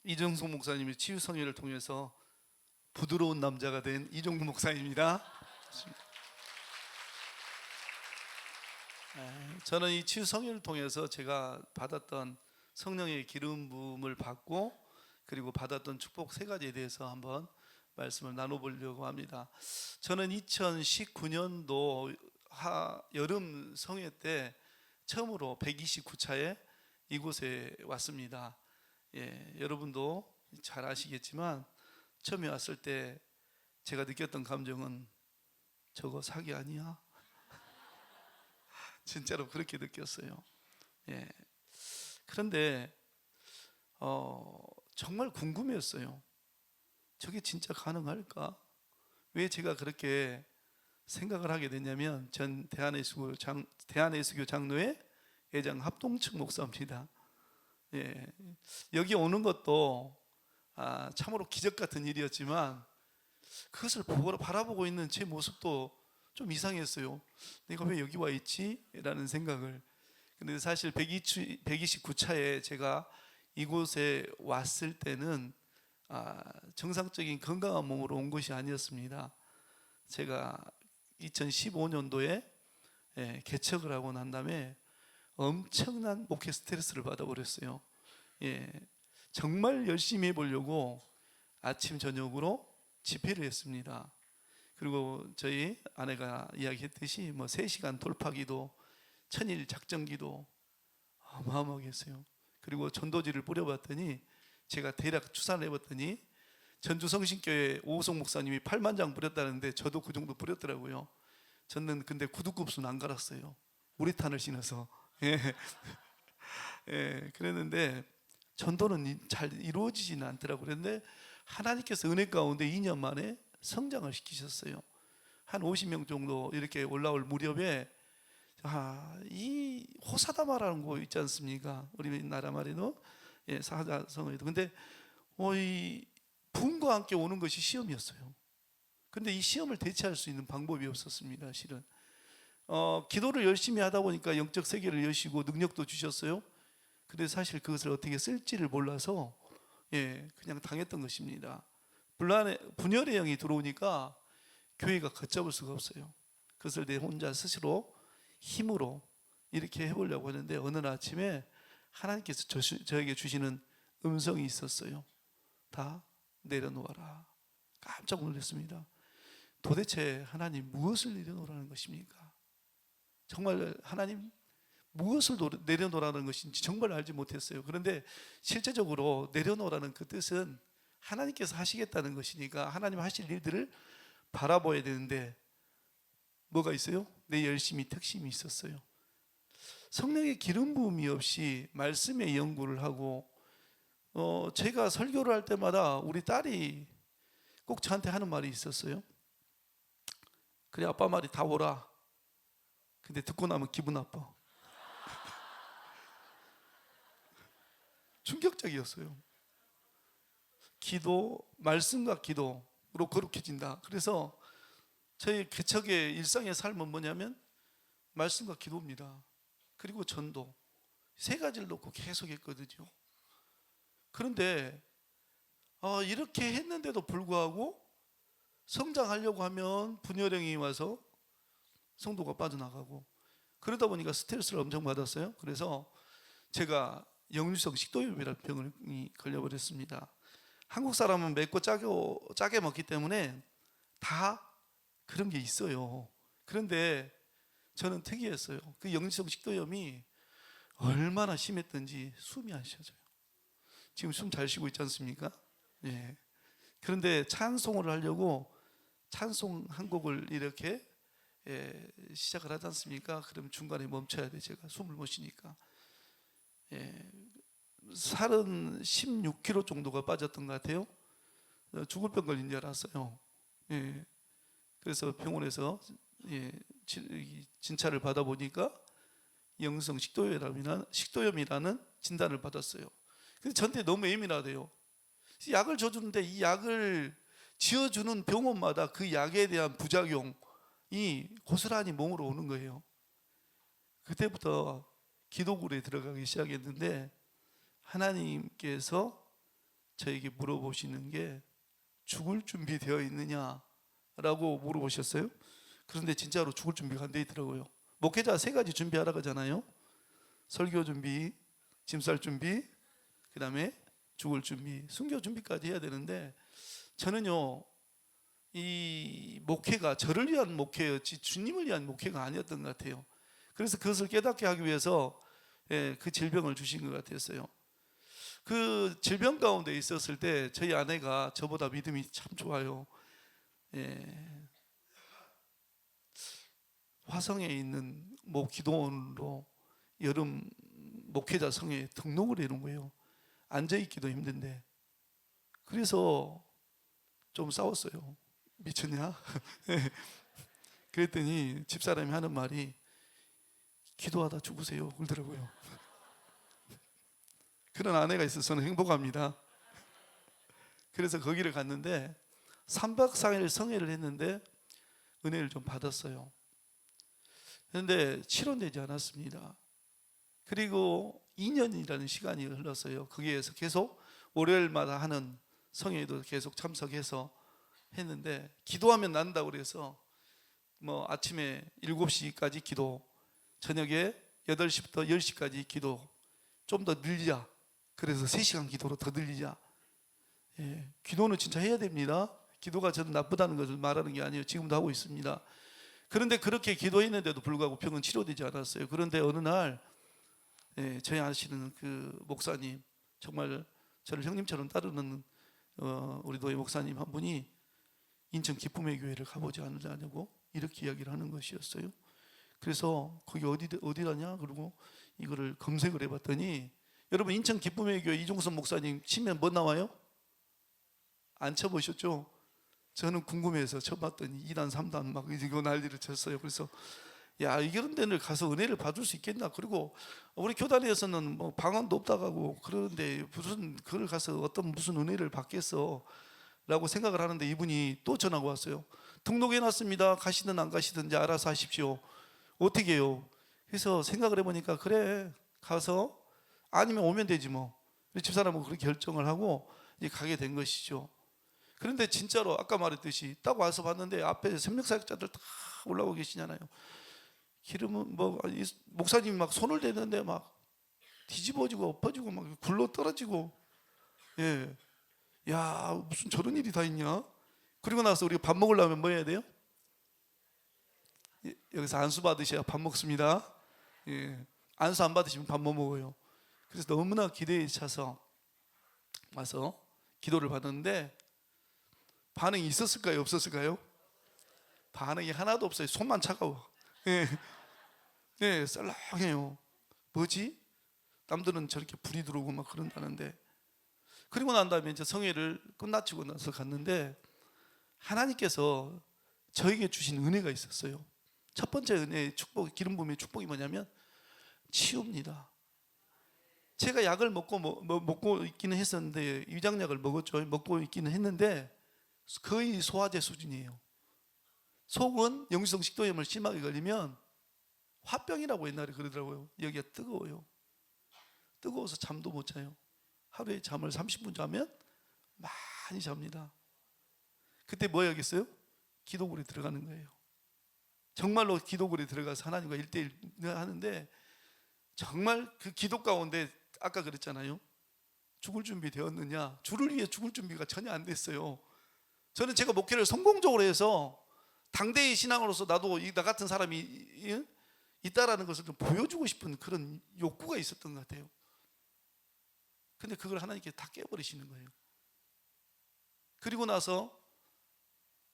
이정숙 목사님의 치유 성회를 통해서 부드러운 남자가 된 이종국 목사입니다. 저는 이 치유 성회를 통해서 제가 받았던 성령의 기름 부음을 받고 그리고 받았던 축복 세 가지에 대해서 한번 말씀을 나눠보려고 합니다. 저는 2019년도 여름 성회 때 처음으로 129차에 이곳에 왔습니다. 여러분도 잘 아시겠지만 처음에 왔을 때 제가 느꼈던 감정은 저거 사기 아니야? 진짜로 그렇게 느꼈어요. 그런데 정말 궁금했어요. 저게 진짜 가능할까? 왜 제가 그렇게 생각을 하게 됐냐면, 전 대한예수교 장로회 회장 합동측 목사입니다. 여기 오는 것도 참으로 기적 같은 일이었지만 그것을 바라보고 있는 제 모습도 좀 이상했어요. 내가 왜 여기 와 있지? 라는 생각을. 근데 사실 129차에 제가 이곳에 왔을 때는 정상적인 건강한 몸으로 온 것이 아니었습니다. 제가 2015년도에 개척을 하고 난 다음에 엄청난 목회 스트레스를 받아버렸어요. 정말 열심히 해보려고 아침 저녁으로 집회를 했습니다. 그리고 저희 아내가 이야기했듯이 3시간 돌파기도, 천일 작전기도 어마어마하게 했어요. 그리고 전도지를 뿌려봤더니, 제가 대략 추산을 해봤더니 전주성신교회 오호성 목사님이 8만 장 뿌렸다는데 저도 그 정도 뿌렸더라고요. 저는 근데 구두굽수는 안 갈았어요. 우리탄을 신어서. 그랬는데 전도는 잘 이루어지지는 않더라고요. 그런데 하나님께서 은혜 가운데 2년 만에 성장을 시키셨어요. 한 50명 정도 이렇게 올라올 무렵에 이 호사다마라는 곳 있지 않습니까? 우리나라 말에도 사자성어에도. 근데 이 부흥과 함께 오는 것이 시험이었어요. 근데 이 시험을 대체할 수 있는 방법이 없었습니다. 실은 기도를 열심히 하다 보니까 영적 세계를 여시고 능력도 주셨어요. 근데 사실 그것을 어떻게 쓸지를 몰라서 그냥 당했던 것입니다. 분열의 영이 들어오니까 교회가 걷잡을 수가 없어요. 그것을 내 혼자 스스로 힘으로 이렇게 해보려고 하는데, 어느 날 아침에 하나님께서 저에게 주시는 음성이 있었어요. 다 내려놓아라. 깜짝 놀랐습니다. 도대체 하나님 무엇을 내려놓으라는 것입니까? 정말 하나님 무엇을 내려놓으라는 것인지 정말 알지 못했어요. 그런데 실제적으로 내려놓으라는 그 뜻은 하나님께서 하시겠다는 것이니까 하나님 하실 일들을 바라봐야 되는데, 뭐가 있어요? 내 열심히 특심이 있었어요. 성령의 기름 부음이 없이 말씀의 연구를 하고, 제가 설교를 할 때마다 우리 딸이 꼭 저한테 하는 말이 있었어요. 그래, 아빠 말이 다 옳아. 근데 듣고 나면 기분 나빠. 충격적이었어요. 기도, 말씀과 기도로 거룩해진다. 그래서 저희 개척의 일상의 삶은 뭐냐면 말씀과 기도입니다. 그리고 전도, 3가지를 놓고 계속 했거든요. 그런데 이렇게 했는데도 불구하고 성장하려고 하면 분열형이 와서 성도가 빠져나가고, 그러다 보니까 스트레스를 엄청 받았어요. 그래서 제가 역류성 식도염이라는 병이 걸려버렸습니다. 한국 사람은 맵고 짜게 먹기 때문에 다 그런 게 있어요. 그런데 저는 특이했어요. 그 역류성 식도염이 얼마나 심했던지 숨이 안 쉬어져요. 지금 숨 잘 쉬고 있지 않습니까? 그런데 찬송을 하려고 찬송 한 곡을 이렇게 시작을 하지 않습니까? 그럼 중간에 멈춰야 돼. 제가 숨을 못 쉬니까. 살은 16kg 정도가 빠졌던 것 같아요. 죽을 병 걸린 줄 알았어요. 그래서 병원에서 진찰을 받아보니까 역류성 식도염이라는 진단을 받았어요. 근데 저한테 너무 예민하대요. 약을 줘주는데 이 약을 지어주는 병원마다 그 약에 대한 부작용이 고스란히 몸으로 오는 거예요. 그때부터 기도굴에 들어가기 시작했는데, 하나님께서 저에게 물어보시는 게 죽을 준비 되어 있느냐라고 물어보셨어요. 그런데 진짜로 죽을 준비가 안 돼 있더라고요. 목회자 3가지 준비하라고 하잖아요. 설교 준비, 짐쌀 준비, 그 다음에 죽을 준비, 순교 준비까지 해야 되는데, 저는요 이 목회가 저를 위한 목회였지 주님을 위한 목회가 아니었던 것 같아요. 그래서 그것을 깨닫게 하기 위해서 그 질병을 주신 것 같았어요. 그 질병 가운데 있었을 때 저희 아내가 저보다 믿음이 참 좋아요. 화성에 있는 모 기도원으로 여름 목회자 성에 등록을 해놓은 거예요. 앉아있기도 힘든데. 그래서 좀 싸웠어요. 미쳤냐? 그랬더니 집사람이 하는 말이 기도하다 죽으세요 그러더라고요. 그런 아내가 있어서는 행복합니다. 그래서 거기를 갔는데 3박 4일 성회를 했는데 은혜를 좀 받았어요. 그런데 치료되지 않았습니다. 그리고 2년이라는 시간이 흘렀어요. 거기에서 계속 월요일마다 하는 성회에도 계속 참석해서 했는데, 기도하면 난다고 그래서 뭐 아침에 7시까지 기도, 저녁에 8시부터 10시까지 기도, 좀 더 늘리자. 그래서 3시간 기도로 더 늘리자. 기도는 진짜 해야 됩니다. 기도가 저는 나쁘다는 것을 말하는 게 아니에요. 지금도 하고 있습니다. 그런데 그렇게 기도했는데도 불구하고 병은 치료되지 않았어요. 그런데 어느 날 저희 아시는 그 목사님, 정말 저를 형님처럼 따르는 우리 노예 목사님 한 분이 인천 기쁨의 교회를 가보지 않으냐고 이렇게 이야기를 하는 것이었어요. 그래서 거기 어디라냐? 그리고 이거를 검색을 해봤더니, 여러분 인천 기쁨의 교회 이종선 목사님 치면 뭐 나와요? 안 쳐보셨죠? 저는 궁금해서 쳐봤더니 2단 3단 막 이거 난리를 쳤어요. 그래서 야, 이런 데를 가서 은혜를 받을 수 있겠나? 그리고 우리 교단에서는 뭐 방언도 없다고 하고 그러는데 무슨 그걸 가서 어떤 무슨 은혜를 받겠어? 라고 생각을 하는데, 이분이 또 전화가 왔어요. 등록해놨습니다. 가시든 안 가시든 이제 알아서 하십시오. 어떻게 해요? 그래서 생각을 해보니까, 그래 가서 아니면 오면 되지 뭐. 집사람은 그렇게 결정을 하고 이제 가게 된 것이죠. 그런데 진짜로 아까 말했듯이 딱 와서 봤는데 앞에 생명사역자들 다 올라오고 계시잖아요. 기름은 뭐 목사님이 막 손을 대는데 막 뒤집어지고 엎어지고 막 굴러 떨어지고, 야, 무슨 저런 일이 다 있냐? 그리고 나서 우리가 밥 먹으려면 뭐 해야 돼요? 여기서 안수 받으셔야 밥 먹습니다. 안수 안 받으시면 밥 못 먹어요. 그래서 너무나 기대에 차서 와서 기도를 받았는데, 반응이 있었을까요? 없었을까요? 반응이 하나도 없어요. 손만 차가워. 썰렁해요. 뭐지? 남들은 저렇게 불이 들어오고 막 그런다는데. 그리고 난 다음에 이제 성회를 끝마치고 나서 갔는데, 하나님께서 저에게 주신 은혜가 있었어요. 첫 번째 은혜의 축복, 기름 부음의 축복이 뭐냐면 치유입니다. 제가 약을 먹고 있기는 했었는데, 위장약을 먹었죠. 먹고 있기는 했는데 거의 소화제 수준이에요. 속은 영유성 식도염을 심하게 걸리면 화병이라고 옛날에 그러더라고요. 여기가 뜨거워요. 뜨거워서 잠도 못 자요. 하루에 잠을 30분 자면 많이 잡니다. 그때 뭐 해야겠어요? 기도굴에 들어가는 거예요. 정말로 기도굴에 들어가서 하나님과 1대1 하는데, 정말 그 기도 가운데 아까 그랬잖아요. 죽을 준비 되었느냐? 주를 위해 죽을 준비가 전혀 안 됐어요. 저는 제가 목회를 성공적으로 해서 당대의 신앙으로서 나도 나 같은 사람이 있다라는 것을 좀 보여주고 싶은 그런 욕구가 있었던 것 같아요. 근데 그걸 하나님께 다 깨버리시는 거예요. 그리고 나서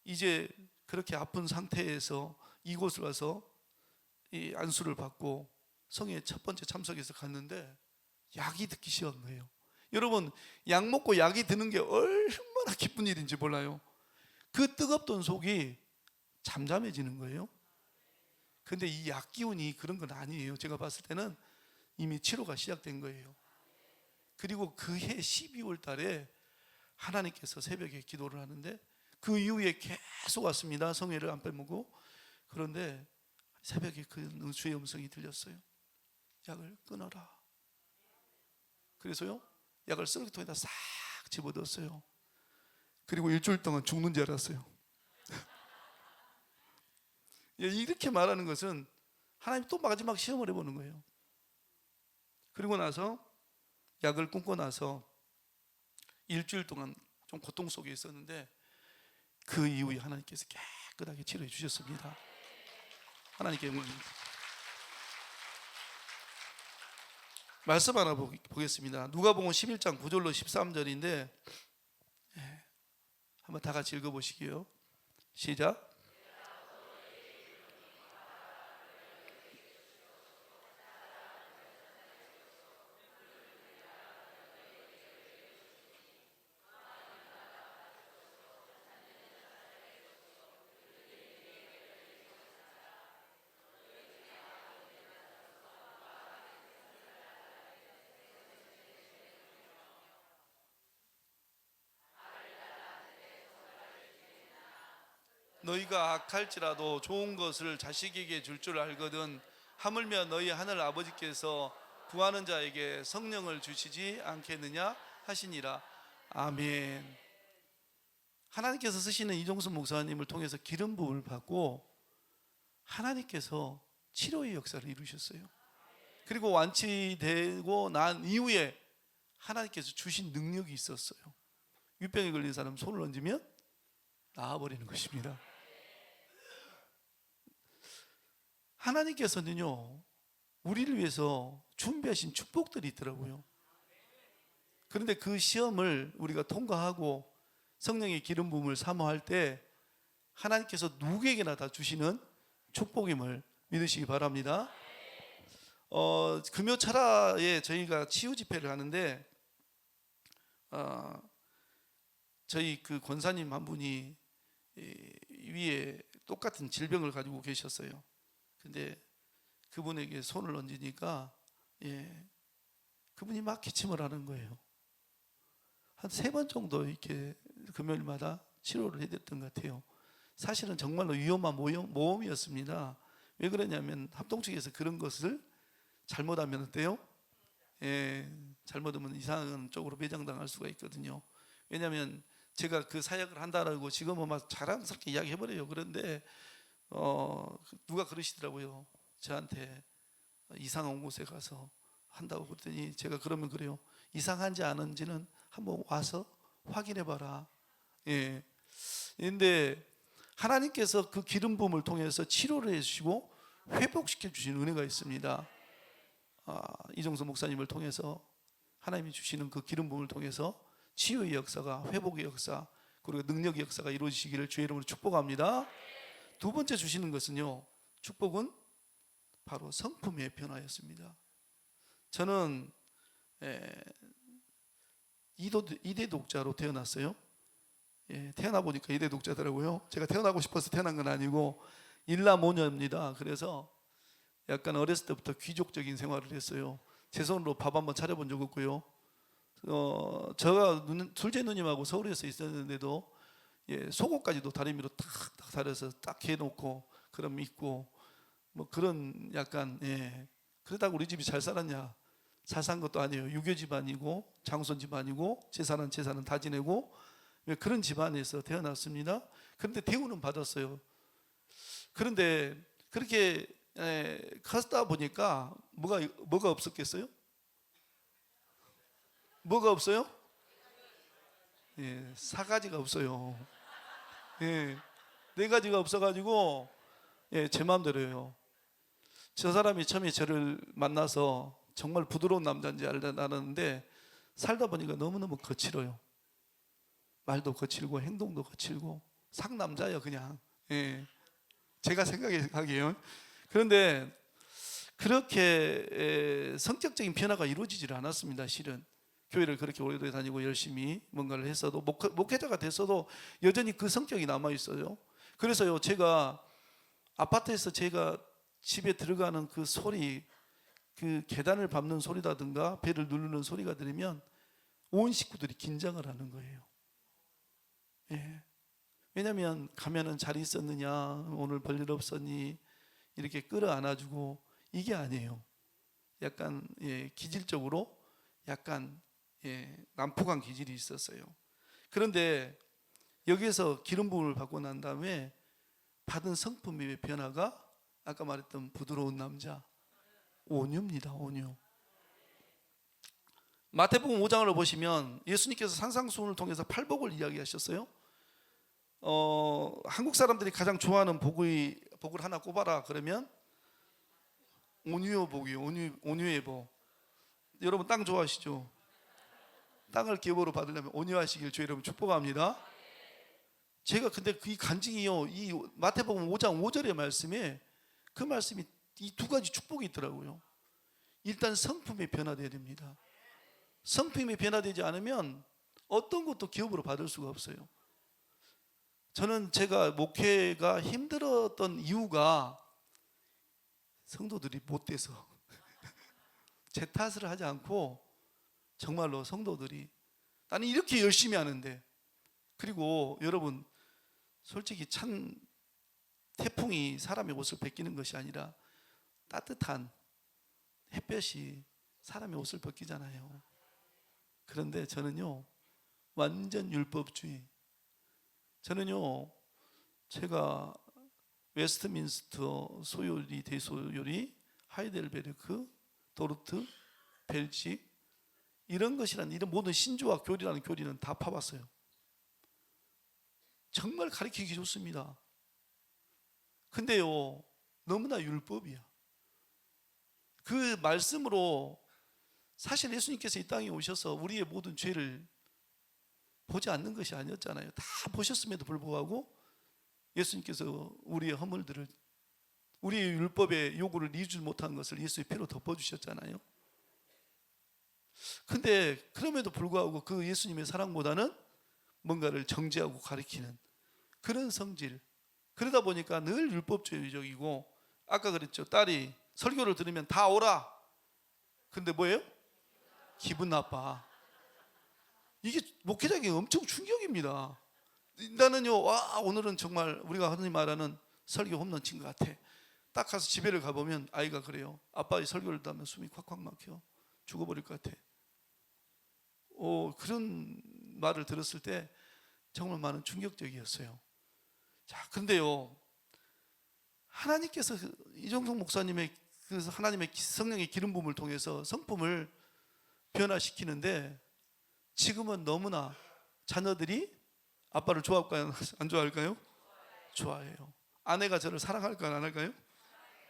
이제 그렇게 아픈 상태에서 이곳을 와서 이 안수를 받고 성회 첫 번째 참석해서 갔는데, 약이 듣기 시작한 거예요. 여러분, 약 먹고 약이 드는 게 얼마나 기쁜 일인지 몰라요. 그 뜨겁던 속이 잠잠해지는 거예요. 근데 이 약 기운이 그런 건 아니에요. 제가 봤을 때는 이미 치료가 시작된 거예요. 그리고 그해 12월 달에 하나님께서 새벽에 기도를 하는데, 그 이후에 계속 왔습니다. 성회를 안 빼먹고. 그런데 새벽에 그 주의 음성이 들렸어요. 약을 끊어라. 그래서요, 약을 쓰레기통에다 싹 집어넣었어요. 그리고 일주일 동안 죽는 줄 알았어요. 이렇게 말하는 것은 하나님 또 마지막 시험을 해보는 거예요. 그리고 나서 약을 끊고 나서 일주일 동안 좀 고통 속에 있었는데, 그 이후에 하나님께서 깨끗하게 치료해 주셨습니다. 하나님께 영광입니다. 말씀 하나 보겠습니다. 누가복음 11장 9절로 13절인데 한번 다 같이 읽어보시게요. 시작. 너희가 악할지라도 좋은 것을 자식에게 줄 줄 알거든 하물며 너희 하늘 아버지께서 구하는 자에게 성령을 주시지 않겠느냐 하시니라. 아멘. 하나님께서 쓰시는 이종수 목사님을 통해서 기름 부음을 받고 하나님께서 치료의 역사를 이루셨어요. 그리고 완치되고 난 이후에 하나님께서 주신 능력이 있었어요. 유병에 걸린 사람 손을 얹으면 나아버리는 것입니다. 하나님께서는요, 우리를 위해서 준비하신 축복들이 있더라고요. 그런데 그 시험을 우리가 통과하고 성령의 기름 부음을 사모할 때 하나님께서 누구에게나 다 주시는 축복임을 믿으시기 바랍니다. 금요철야에 저희가 치유 집회를 하는데 저희 그 권사님 한 분이 위에 똑같은 질병을 가지고 계셨어요. 근데 그분에게 손을 얹으니까 그분이 막 기침을 하는 거예요. 한 3번 정도 이렇게 금요일마다 치료를 해드렸던 것 같아요. 사실은 정말로 위험한 모험이었습니다. 왜 그러냐면 합동 측에서 그런 것을 잘못하면 어때요? 잘못하면 이상한 쪽으로 매장당할 수가 있거든요. 왜냐하면 제가 그 사역을 한다라고 지금은 막 자랑스럽게 이야기해버려요. 그런데 누가 그러시더라고요. 저한테 이상한 곳에 가서 한다고 그랬더니 제가 그러면 그래요. 이상한지 아닌지는 한번 와서 확인해봐라. 그런데 하나님께서 그 기름 부음을 통해서 치료를 해주시고 회복시켜 주시는 은혜가 있습니다. 이종수 목사님을 통해서 하나님이 주시는 그 기름 부음을 통해서 치유의 역사가, 회복의 역사, 그리고 능력의 역사가 이루어지시기를 주의 이름으로 축복합니다. 두 번째 주시는 것은요, 축복은 바로 성품의 변화였습니다. 저는 이대 독자로 태어났어요. 태어나 보니까 이대 독자더라고요. 제가 태어나고 싶어서 태어난 건 아니고 일남오녀입니다. 그래서 약간 어렸을 때부터 귀족적인 생활을 했어요. 제 손으로 밥 한번 차려본 적 없고요. 제가 둘째 누님하고 서울에서 있었는데도 속옷까지도 다리미로 탁탁 다려서 딱 해놓고 그럼 입고 뭐 그런 약간 그러다가 우리 집이 잘 살았냐? 잘 산 것도 아니에요. 유교 집안이고 장손 집안이고 재산은 다 지내고 그런 집안에서 태어났습니다. 그런데 대우는 받았어요. 그런데 그렇게 컸다 보니까 뭐가 없었겠어요? 뭐가 없어요? 사가지가 없어요. 4가지가 없어가지고 제 마음대로예요. 저 사람이 처음에 저를 만나서 정말 부드러운 남자인지 알았는데 살다 보니까 너무너무 거칠어요. 말도 거칠고 행동도 거칠고 상남자예요 그냥. 제가 생각하기에요. 그런데 그렇게 성격적인 변화가 이루어지질 않았습니다. 실은 교회를 그렇게 오래 다니고 열심히 뭔가를 했어도 목회자가 됐어도 여전히 그 성격이 남아 있어요. 그래서요, 제가 아파트에서 제가 집에 들어가는 그 소리, 그 계단을 밟는 소리라든가 배를 누르는 소리가 들리면 온 식구들이 긴장을 하는 거예요. 왜냐하면 가면은 잘 있었느냐, 오늘 별일 없었니, 이렇게 끌어안아주고 이게 아니에요. 약간 기질적으로 약간 난폭한 기질이 있었어요. 그런데 여기에서 기름 부음을 받고 난 다음에 받은 성품의 변화가 아까 말했던 부드러운 남자, 온유입니다. 온유. 마태복음 5장을 보시면 예수님께서 산상수훈을 통해서 팔복을 이야기하셨어요. 한국 사람들이 가장 좋아하는 복을 하나 꼽아라 그러면 온유의 복이요. 온유의 복. 여러분 땅 좋아하시죠? 땅을 기업으로 받으려면 온유하시길 주의 이름으로 축복합니다. 제가 근데 이 간증이요, 이 마태복음 5장 5절의 말씀에 그 말씀이 이 2가지 축복이 있더라고요. 일단 성품이 변화되어야 됩니다. 성품이 변화되지 않으면 어떤 것도 기업으로 받을 수가 없어요. 저는 제가 목회가 힘들었던 이유가 성도들이 못돼서 제 탓을 하지 않고 정말로 성도들이 나는 이렇게 열심히 하는데, 그리고 여러분 솔직히 참 태풍이 사람의 옷을 벗기는 것이 아니라 따뜻한 햇볕이 사람의 옷을 벗기잖아요. 그런데 저는요, 완전 율법주의. 저는요, 제가 웨스트민스터 소요리, 대소요리, 하이델베르크, 도르트, 벨직 이런 것이란 이런 모든 신조와 교리라는 교리는 다 파봤어요. 정말 가르치기 좋습니다. 근데요, 너무나 율법이야. 그 말씀으로 사실 예수님께서 이 땅에 오셔서 우리의 모든 죄를 보지 않는 것이 아니었잖아요. 다 보셨음에도 불구하고 예수님께서 우리의 허물들을, 우리의 율법의 요구를 이루지 못한 것을 예수의 피로 덮어주셨잖아요. 근데 그럼에도 불구하고 그 예수님의 사랑보다는 뭔가를 정죄하고 가리키는 그런 성질. 그러다 보니까 늘 율법주의적이고, 아까 그랬죠. 딸이 설교를 들으면 다 오라. 근데 뭐예요? 기분 나빠. 이게 목회자에게 엄청 충격입니다. 나는요, 와, 오늘은 정말 우리가 흔히 말하는 설교 홈런 친 것 같아. 딱 가서 집에를 가보면 아이가 그래요. 아빠의 설교를 듣면 숨이 콱콱 막혀. 죽어버릴 것 같아. 그런 말을 들었을 때 정말 많은 충격적이었어요. 자, 근데요, 하나님께서 이정성 목사님의 그 하나님의 성령의 기름 부음을 통해서 성품을 변화시키는데, 지금은 너무나 자녀들이 아빠를 좋아할까요? 안 좋아할까요? 좋아해요. 아내가 저를 사랑할까요? 안 할까요?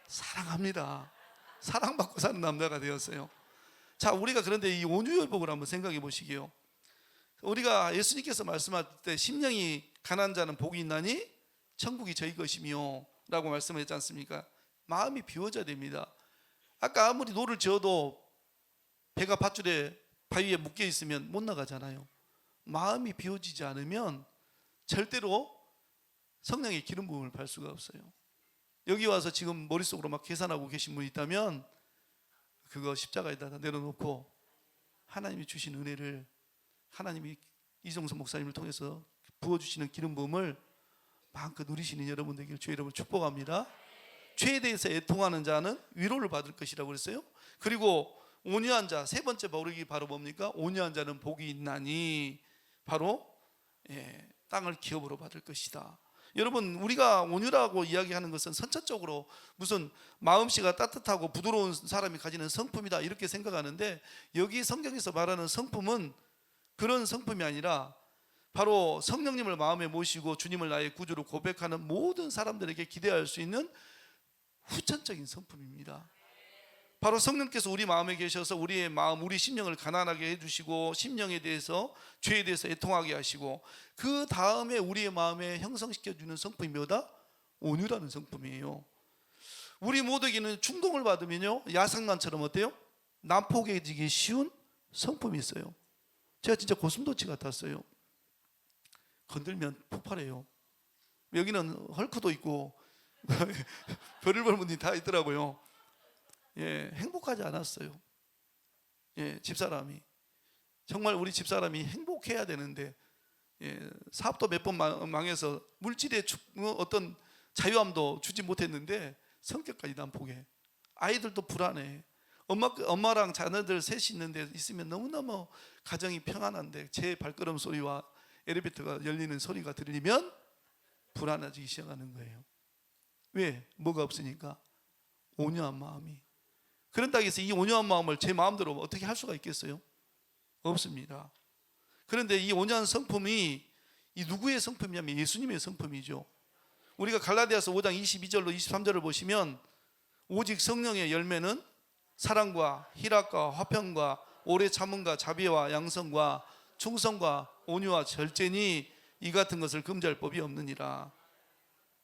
사랑합니다. 사랑받고 사는 남자가 되었어요. 자, 우리가 그런데 이 온유율법을 한번 생각해 보시게요. 우리가 예수님께서 말씀하실 때 심령이 가난한 자는 복이 있나니 천국이 저희 것이며 라고 말씀하셨지 않습니까? 마음이 비워져야 됩니다. 아까 아무리 노를 지어도 배가 밧줄에 바위에 묶여 있으면 못 나가잖아요. 마음이 비워지지 않으면 절대로 성령의 기름 부음을 받을 수가 없어요. 여기 와서 지금 머릿속으로 막 계산하고 계신 분이 있다면 그거 십자가에다 내려놓고 하나님이 주신 은혜를, 하나님이 이정선 목사님을 통해서 부어주시는 기름 부음을 마음껏 누리시는 여러분 되기를 주의 이름으로 축복합니다. 죄에 대해서 애통하는 자는 위로를 받을 것이라고 그랬어요. 그리고 온유한 자, 세 번째 버릇이 바로 뭡니까? 온유한 자는 복이 있나니 바로 땅을 기업으로 받을 것이다. 여러분, 우리가 온유라고 이야기하는 것은 선천적으로 무슨 마음씨가 따뜻하고 부드러운 사람이 가지는 성품이다 이렇게 생각하는데, 여기 성경에서 말하는 성품은 그런 성품이 아니라 바로 성령님을 마음에 모시고 주님을 나의 구주로 고백하는 모든 사람들에게 기대할 수 있는 후천적인 성품입니다. 바로 성령께서 우리 마음에 계셔서 우리의 마음, 우리 심령을 가난하게 해주시고, 심령에 대해서, 죄에 대해서 애통하게 하시고, 그 다음에 우리의 마음에 형성시켜주는 성품이 뭐다? 온유라는 성품이에요. 우리 모두에게는 충동을 받으면요, 야상만처럼 어때요? 난폭해지기 쉬운 성품이 있어요. 제가 진짜 고슴도치 같았어요. 건들면 폭발해요. 여기는 헐크도 있고 별의별 분이 다 있더라고요. 행복하지 않았어요. 집사람이 정말 우리 집사람이 행복해야 되는데, 사업도 몇 번 망해서 물질의 어떤 자유함도 주지 못했는데 성격까지 난폭해. 아이들도 불안해. 엄마랑 자녀들 셋이 있는데 있으면 너무너무 가정이 평안한데 제 발걸음 소리와 엘리베이터가 열리는 소리가 들리면 불안해지기 시작하는 거예요. 왜? 뭐가 없으니까? 온유한 마음이. 그런다고 해서 이 온유한 마음을 제 마음대로 어떻게 할 수가 있겠어요? 없습니다. 그런데 이 온유한 성품이 이 누구의 성품이냐면 예수님의 성품이죠. 우리가 갈라디아서 5장 22절로 23절을 보시면, 오직 성령의 열매는 사랑과 희락과 화평과 오래 참음과 자비와 양성과 충성과 온유와 절제니 이 같은 것을 금지할 법이 없느니라.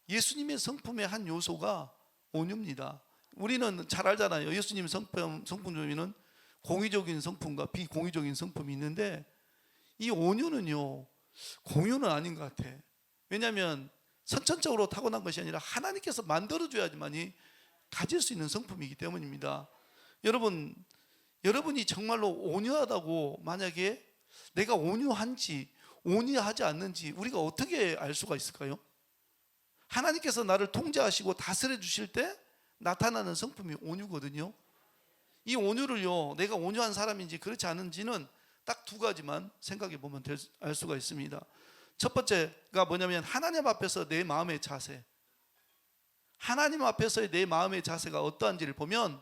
예수님의 성품의 한 요소가 온유입니다. 우리는 잘 알잖아요. 예수님 성품 중에는 공의적인 성품과 비공의적인 성품이 있는데, 이 온유는요, 공유는 아닌 것 같아. 왜냐하면 선천적으로 타고난 것이 아니라 하나님께서 만들어줘야지만이 가질 수 있는 성품이기 때문입니다. 여러분이 정말로 온유하다고, 만약에 내가 온유한지 온유하지 않는지 우리가 어떻게 알 수가 있을까요? 하나님께서 나를 통제하시고 다스려 주실 때 나타나는 성품이 온유거든요. 이 온유를요, 내가 온유한 사람인지 그렇지 않은지는 딱 두 가지만 생각해 보면 알 수가 있습니다. 첫 번째가 뭐냐면 하나님 앞에서 내 마음의 자세. 하나님 앞에서의 내 마음의 자세가 어떠한지를 보면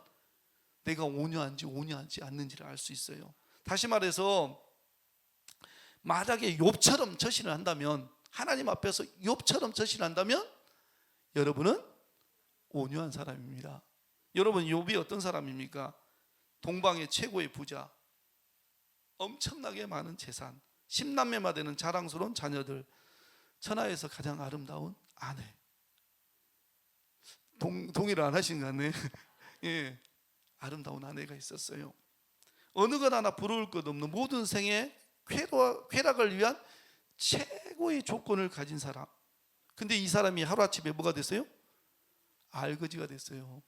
내가 온유한지 온유하지 않는지를 알 수 있어요. 다시 말해서 만약에 욥처럼 처신을 한다면, 하나님 앞에서 욥처럼 처신을 한다면 여러분은 온유한 사람입니다. 여러분, 욥이 어떤 사람입니까? 동방의 최고의 부자, 엄청나게 많은 재산, 10남매마 되는 자랑스러운 자녀들, 천하에서 가장 아름다운 아내. 동의를 안 하신 것 같네. 예, 아름다운 아내가 있었어요. 어느 것 하나 부러울 것 없는 모든 생의 쾌락을 위한 최고의 조건을 가진 사람. 근데 이 사람이 하루아침에 뭐가 됐어요? 알거지가 됐어요.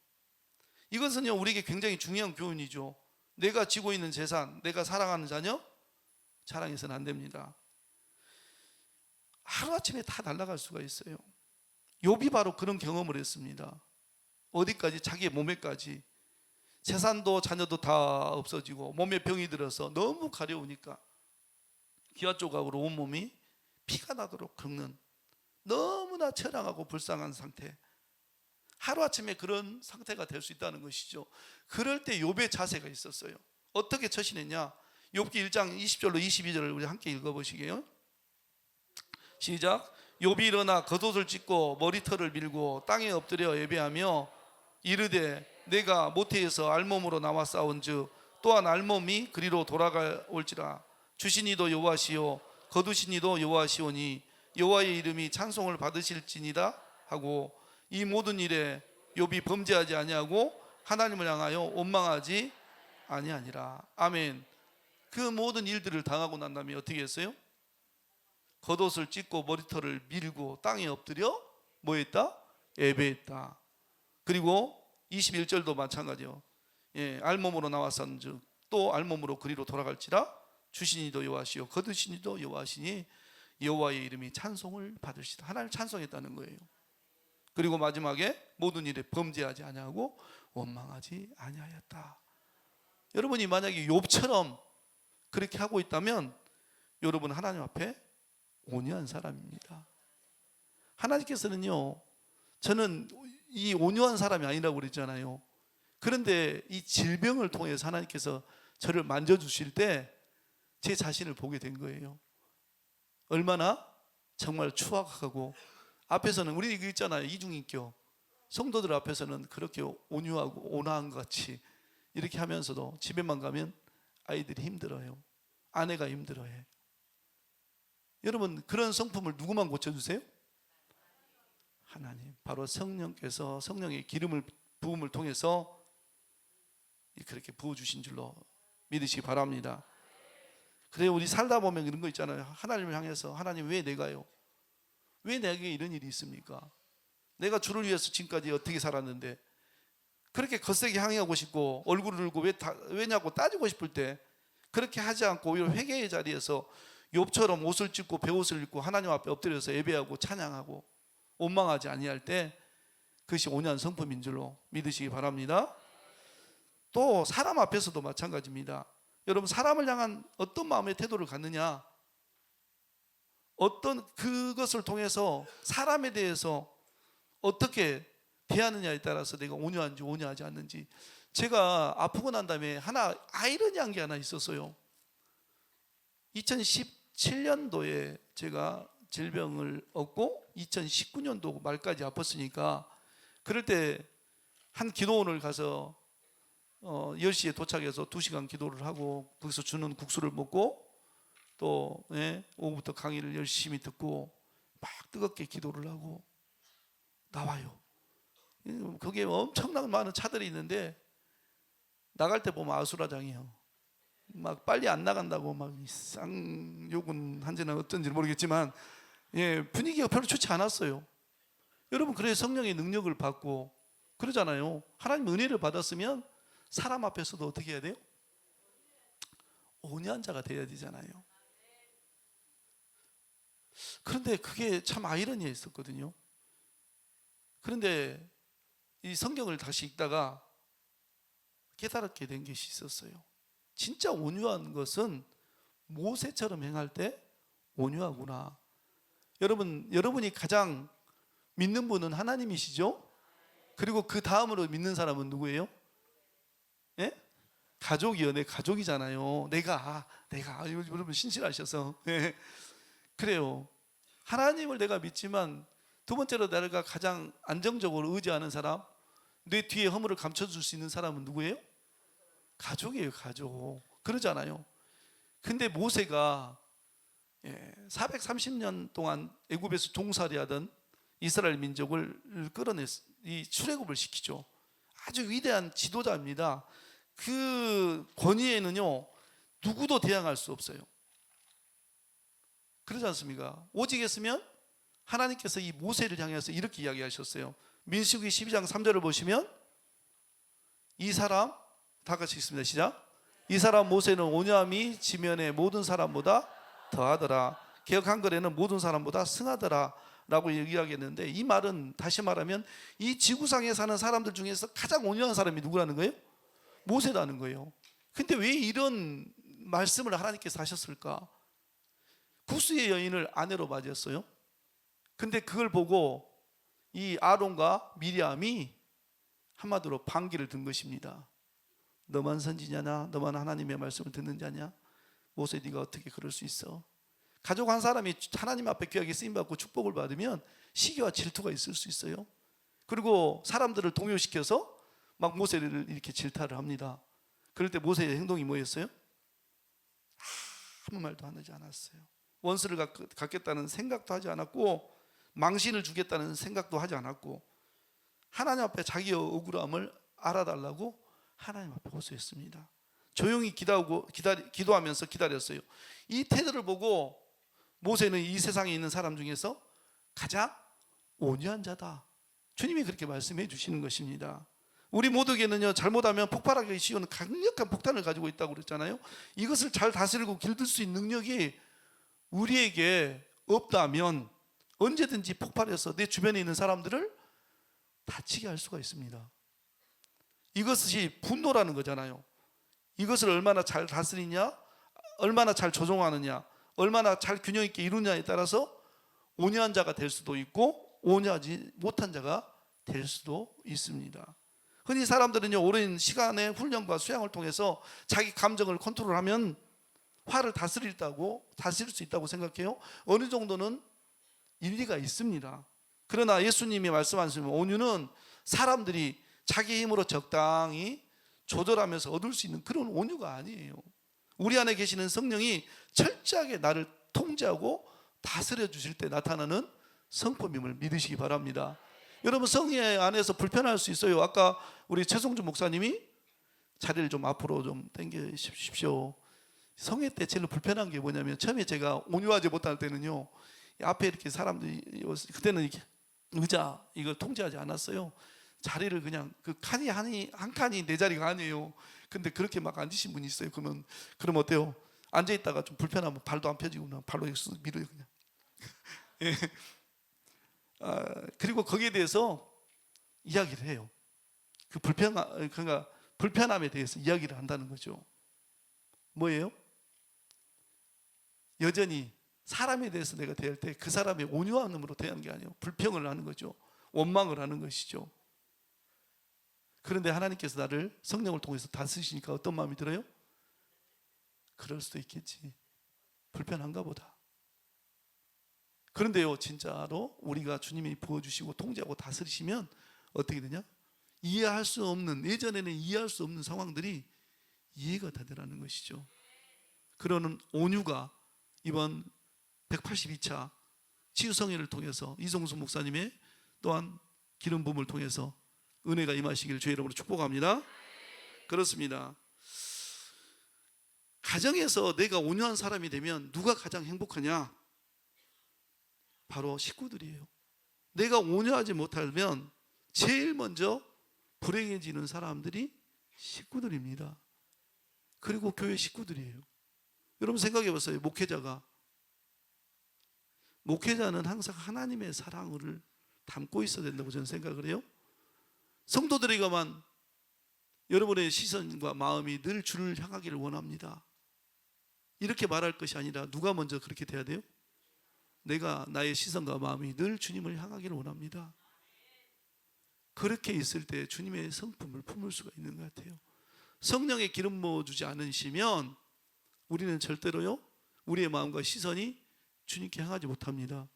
이것은요, 우리에게 굉장히 중요한 교훈이죠. 내가 쥐고 있는 재산, 내가 사랑하는 자녀 자랑해서는 안 됩니다. 하루아침에 다 날아갈 수가 있어요. 욥이 바로 그런 경험을 했습니다. 어디까지? 자기의 몸에까지. 재산도 자녀도 다 없어지고 몸에 병이 들어서 너무 가려우니까 기와 조각으로 온몸이 피가 나도록 긁는 너무나 처량하고 불쌍한 상태. 하루아침에 그런 상태가 될 수 있다는 것이죠. 그럴 때 욥의 자세가 있었어요. 어떻게 처신했냐? 욥기 1장 20절로 22절을 우리 함께 읽어보시게요. 시작. 욥이 일어나 겉옷을 찢고 머리털을 밀고 땅에 엎드려 예배하며 이르되 내가 모태에서 알몸으로 나와 싸운즉 또한 알몸이 그리로 돌아올지라. 주신 이도 여호와시요 거두신 이도 여호와시오니 여호와의 이름이 찬송을 받으실지니라 하고 이 모든 일에 욥이 범죄하지 아니하고 하나님을 향하여 원망하지 아니하니라. 아멘. 그 모든 일들을 당하고 난 다음에 어떻게 했어요? 겉옷을 찢고 머리털을 밀고 땅에 엎드려 뭐 했다? 예배했다. 그리고 21절도 마찬가지요. 예, 알몸으로 나왔은즉 또 알몸으로 그리로 돌아갈지라. 주신 이도 여호와시요 거두신 이도 여호와시니 여호와의 이름이 찬송을 받으시다. 하나님을 찬송했다는 거예요. 그리고 마지막에 모든 일에 범죄하지 아니하고 원망하지 아니하였다. 여러분이 만약에 욥처럼 그렇게 하고 있다면 여러분 하나님 앞에 온유한 사람입니다. 하나님께서는요, 저는 이 온유한 사람이 아니라고 그랬잖아요. 그런데 이 질병을 통해서 하나님께서 저를 만져주실 때 제 자신을 보게 된 거예요. 얼마나 정말 추악하고, 앞에서는 우리 이거 있잖아요, 이중인격. 성도들 앞에서는 그렇게 온유하고 온화한 것 같이 이렇게 하면서도 집에만 가면 아이들이 힘들어요. 아내가 힘들어해. 여러분, 그런 성품을 누구만 고쳐주세요? 하나님. 바로 성령께서 성령의 기름을 부음을 통해서 그렇게 부어주신 줄로 믿으시기 바랍니다. 그래요, 우리 살다 보면 이런 거 있잖아요. 하나님을 향해서 하나님 왜 내가요? 왜 내게 이런 일이 있습니까? 내가 주를 위해서 지금까지 어떻게 살았는데 그렇게 거세게 항의하고 싶고 얼굴을 들고 왜냐고 따지고 싶을 때 그렇게 하지 않고 오히려 회개의 자리에서 욥처럼 옷을 찢고 베옷을 입고 하나님 앞에 엎드려서 예배하고 찬양하고 원망하지 아니할 때 그것이 온유한 성품인 줄로 믿으시기 바랍니다. 또 사람 앞에서도 마찬가지입니다. 여러분, 사람을 향한 어떤 마음의 태도를 갖느냐, 어떤 그것을 통해서 사람에 대해서 어떻게 대하느냐에 따라서 내가 온유한지 온유하지 않는지. 제가 아프고 난 다음에 하나 아이러니한 게 하나 있었어요. 2017년도에 제가 질병을 얻고 2019년도 말까지 아팠으니까 그럴 때 한 기도원을 가서 10시에 도착해서 2시간 기도를 하고 거기서 주는 국수를 먹고 또 오후부터 강의를 열심히 듣고 막 뜨겁게 기도를 하고 나와요. 거기에 엄청나게 많은 차들이 있는데 나갈 때 보면 아수라장이에요. 막 빨리 안 나간다고 막 쌍욕은 한지는 어떤지 모르겠지만 분위기가 별로 좋지 않았어요. 여러분, 그래서 성령의 능력을 받고 그러잖아요. 하나님 은혜를 받았으면 사람 앞에서도 어떻게 해야 돼요? 온유한 자가 되어야 되잖아요. 그런데 그게 참 아이러니했었거든요. 그런데 이 성경을 다시 읽다가 깨달게 된 것이 있었어요. 진짜 온유한 것은 모세처럼 행할 때 온유하구나. 여러분이 가장 믿는 분은 하나님이시죠? 그리고 그 다음으로 믿는 사람은 누구예요? 예? 가족이요. 내 가족이잖아요. 내가 여러분 신실하셔서. 예. 그래요. 하나님을 내가 믿지만 두 번째로 내가 가장 안정적으로 의지하는 사람, 내 뒤에 허물을 감춰줄 수 있는 사람은 누구예요? 가족이에요. 가족. 그러잖아요. 근데 모세가 430년 동안 애굽에서 종살이하던 이스라엘 민족을 이 출애굽을 시키죠. 아주 위대한 지도자입니다. 그 권위에는요 누구도 대항할 수 없어요. 그러지 않습니까? 오직 했으면 하나님께서 이 모세를 향해서 이렇게 이야기하셨어요. 민수기 12장 3절을 보시면 이 사람, 다 같이 읽습니다. 시작. 이 사람 모세는 온유함이 지면의 모든 사람보다 더하더라. 개역 한글에는 모든 사람보다 승하더라 라고 이야기했는데, 이 말은 다시 말하면 이 지구상에 사는 사람들 중에서 가장 온유한 사람이 누구라는 거예요? 모세라는 거예요. 근데 왜 이런 말씀을 하나님께서 하셨을까? 구스의 여인을 아내로 맞이했어요. 근데 그걸 보고 이 아론과 미리암이 한마디로 반기를 든 것입니다. 너만 선지자냐? 너만 하나님의 말씀을 듣는 자냐? 모세, 네가 어떻게 그럴 수 있어? 가족 한 사람이 하나님 앞에 귀하게 쓰임받고 축복을 받으면 시기와 질투가 있을 수 있어요. 그리고 사람들을 동요시켜서 막 모세를 이렇게 질타를 합니다. 그럴 때 모세의 행동이 뭐였어요? 아무 말도 하지 않았어요. 원수를 갖겠다는 생각도 하지 않았고, 망신을 주겠다는 생각도 하지 않았고, 하나님 앞에 자기의 억울함을 알아달라고 하나님 앞에 호소했습니다. 조용히 기도하면서 기다렸어요. 이 태도를 보고 모세는 이 세상에 있는 사람 중에서 가장 온유한 자다, 주님이 그렇게 말씀해 주시는 것입니다. 우리 모두에게는요 잘못하면 폭발하기 쉬운 강력한 폭탄을 가지고 있다고 그랬잖아요. 이것을 잘 다스리고 길들 수 있는 능력이 우리에게 없다면 언제든지 폭발해서 내 주변에 있는 사람들을 다치게 할 수가 있습니다. 이것이 분노라는 거잖아요. 이것을 얼마나 잘 다스리냐, 얼마나 잘 조종하느냐, 얼마나 잘 균형 있게 이루냐에 따라서 온유한 자가 될 수도 있고 온유하지 못한 자가 될 수도 있습니다. 흔히 사람들은요 오랜 시간의 훈련과 수양을 통해서 자기 감정을 컨트롤하면 화를 다스릴 수 있다고 생각해요. 어느 정도는 일리가 있습니다. 그러나 예수님이 말씀하시는 온유는 사람들이 자기 힘으로 적당히 조절하면서 얻을 수 있는 그런 온유가 아니에요. 우리 안에 계시는 성령이 철저하게 나를 통제하고 다스려 주실 때 나타나는 성품임을 믿으시기 바랍니다. 여러분, 성령 안에서 불편할 수 있어요. 아까 우리 최성준 목사님이 자리를 좀 앞으로 좀 당겨 주십시오. 성회 때 제일 불편한 게 뭐냐면, 처음에 제가 온유하지 못할 때는요 앞에 이렇게 사람들이, 그때는 이렇게 의자 이걸 통제하지 않았어요. 자리를 그냥 그 칸이 한 칸이 내 자리가 아니에요. 근데 그렇게 막 앉으신 분이 있어요. 그럼 어때요? 앉아 있다가 좀 불편하면 발도 안 펴지고 그냥 발로 밀어요 그냥. 예. 그리고 거기에 대해서 이야기를 해요. 그러니까 불편함에 대해서 이야기를 한다는 거죠. 뭐예요? 여전히 사람에 대해서 내가 대할 때 그 사람의 온유함으로 대하는 게 아니에요. 불평을 하는 거죠. 원망을 하는 것이죠. 그런데 하나님께서 나를 성령을 통해서 다스리시니까 어떤 마음이 들어요? 그럴 수도 있겠지. 불편한가 보다. 그런데요, 진짜로 우리가 주님이 부어주시고 통제하고 다스리시면 어떻게 되냐? 이해할 수 없는, 예전에는 이해할 수 없는 상황들이 이해가 되더라는 것이죠. 그러는 온유가 이번 182차 치유성회를 통해서 이성수 목사님의 또한 기름 부음을 통해서 은혜가 임하시기를 주의 이름으로 축복합니다. 그렇습니다. 가정에서 내가 온유한 사람이 되면 누가 가장 행복하냐? 바로 식구들이에요. 내가 온유하지 못하면 제일 먼저 불행해지는 사람들이 식구들입니다. 그리고 교회 식구들이에요. 여러분 생각해 보세요. 목회자는 항상 하나님의 사랑을 담고 있어야 된다고 저는 생각을 해요. 성도들에게만 여러분의 시선과 마음이 늘 주를 향하기를 원합니다. 이렇게 말할 것이 아니라 누가 먼저 그렇게 돼야 돼요? 내가 나의 시선과 마음이 늘 주님을 향하기를 원합니다. 그렇게 있을 때 주님의 성품을 품을 수가 있는 것 같아요. 성령의 기름 부어주지 않으시면 우리는 절대로요 우리의 마음과 시선이 주님께 향하지 못합니다.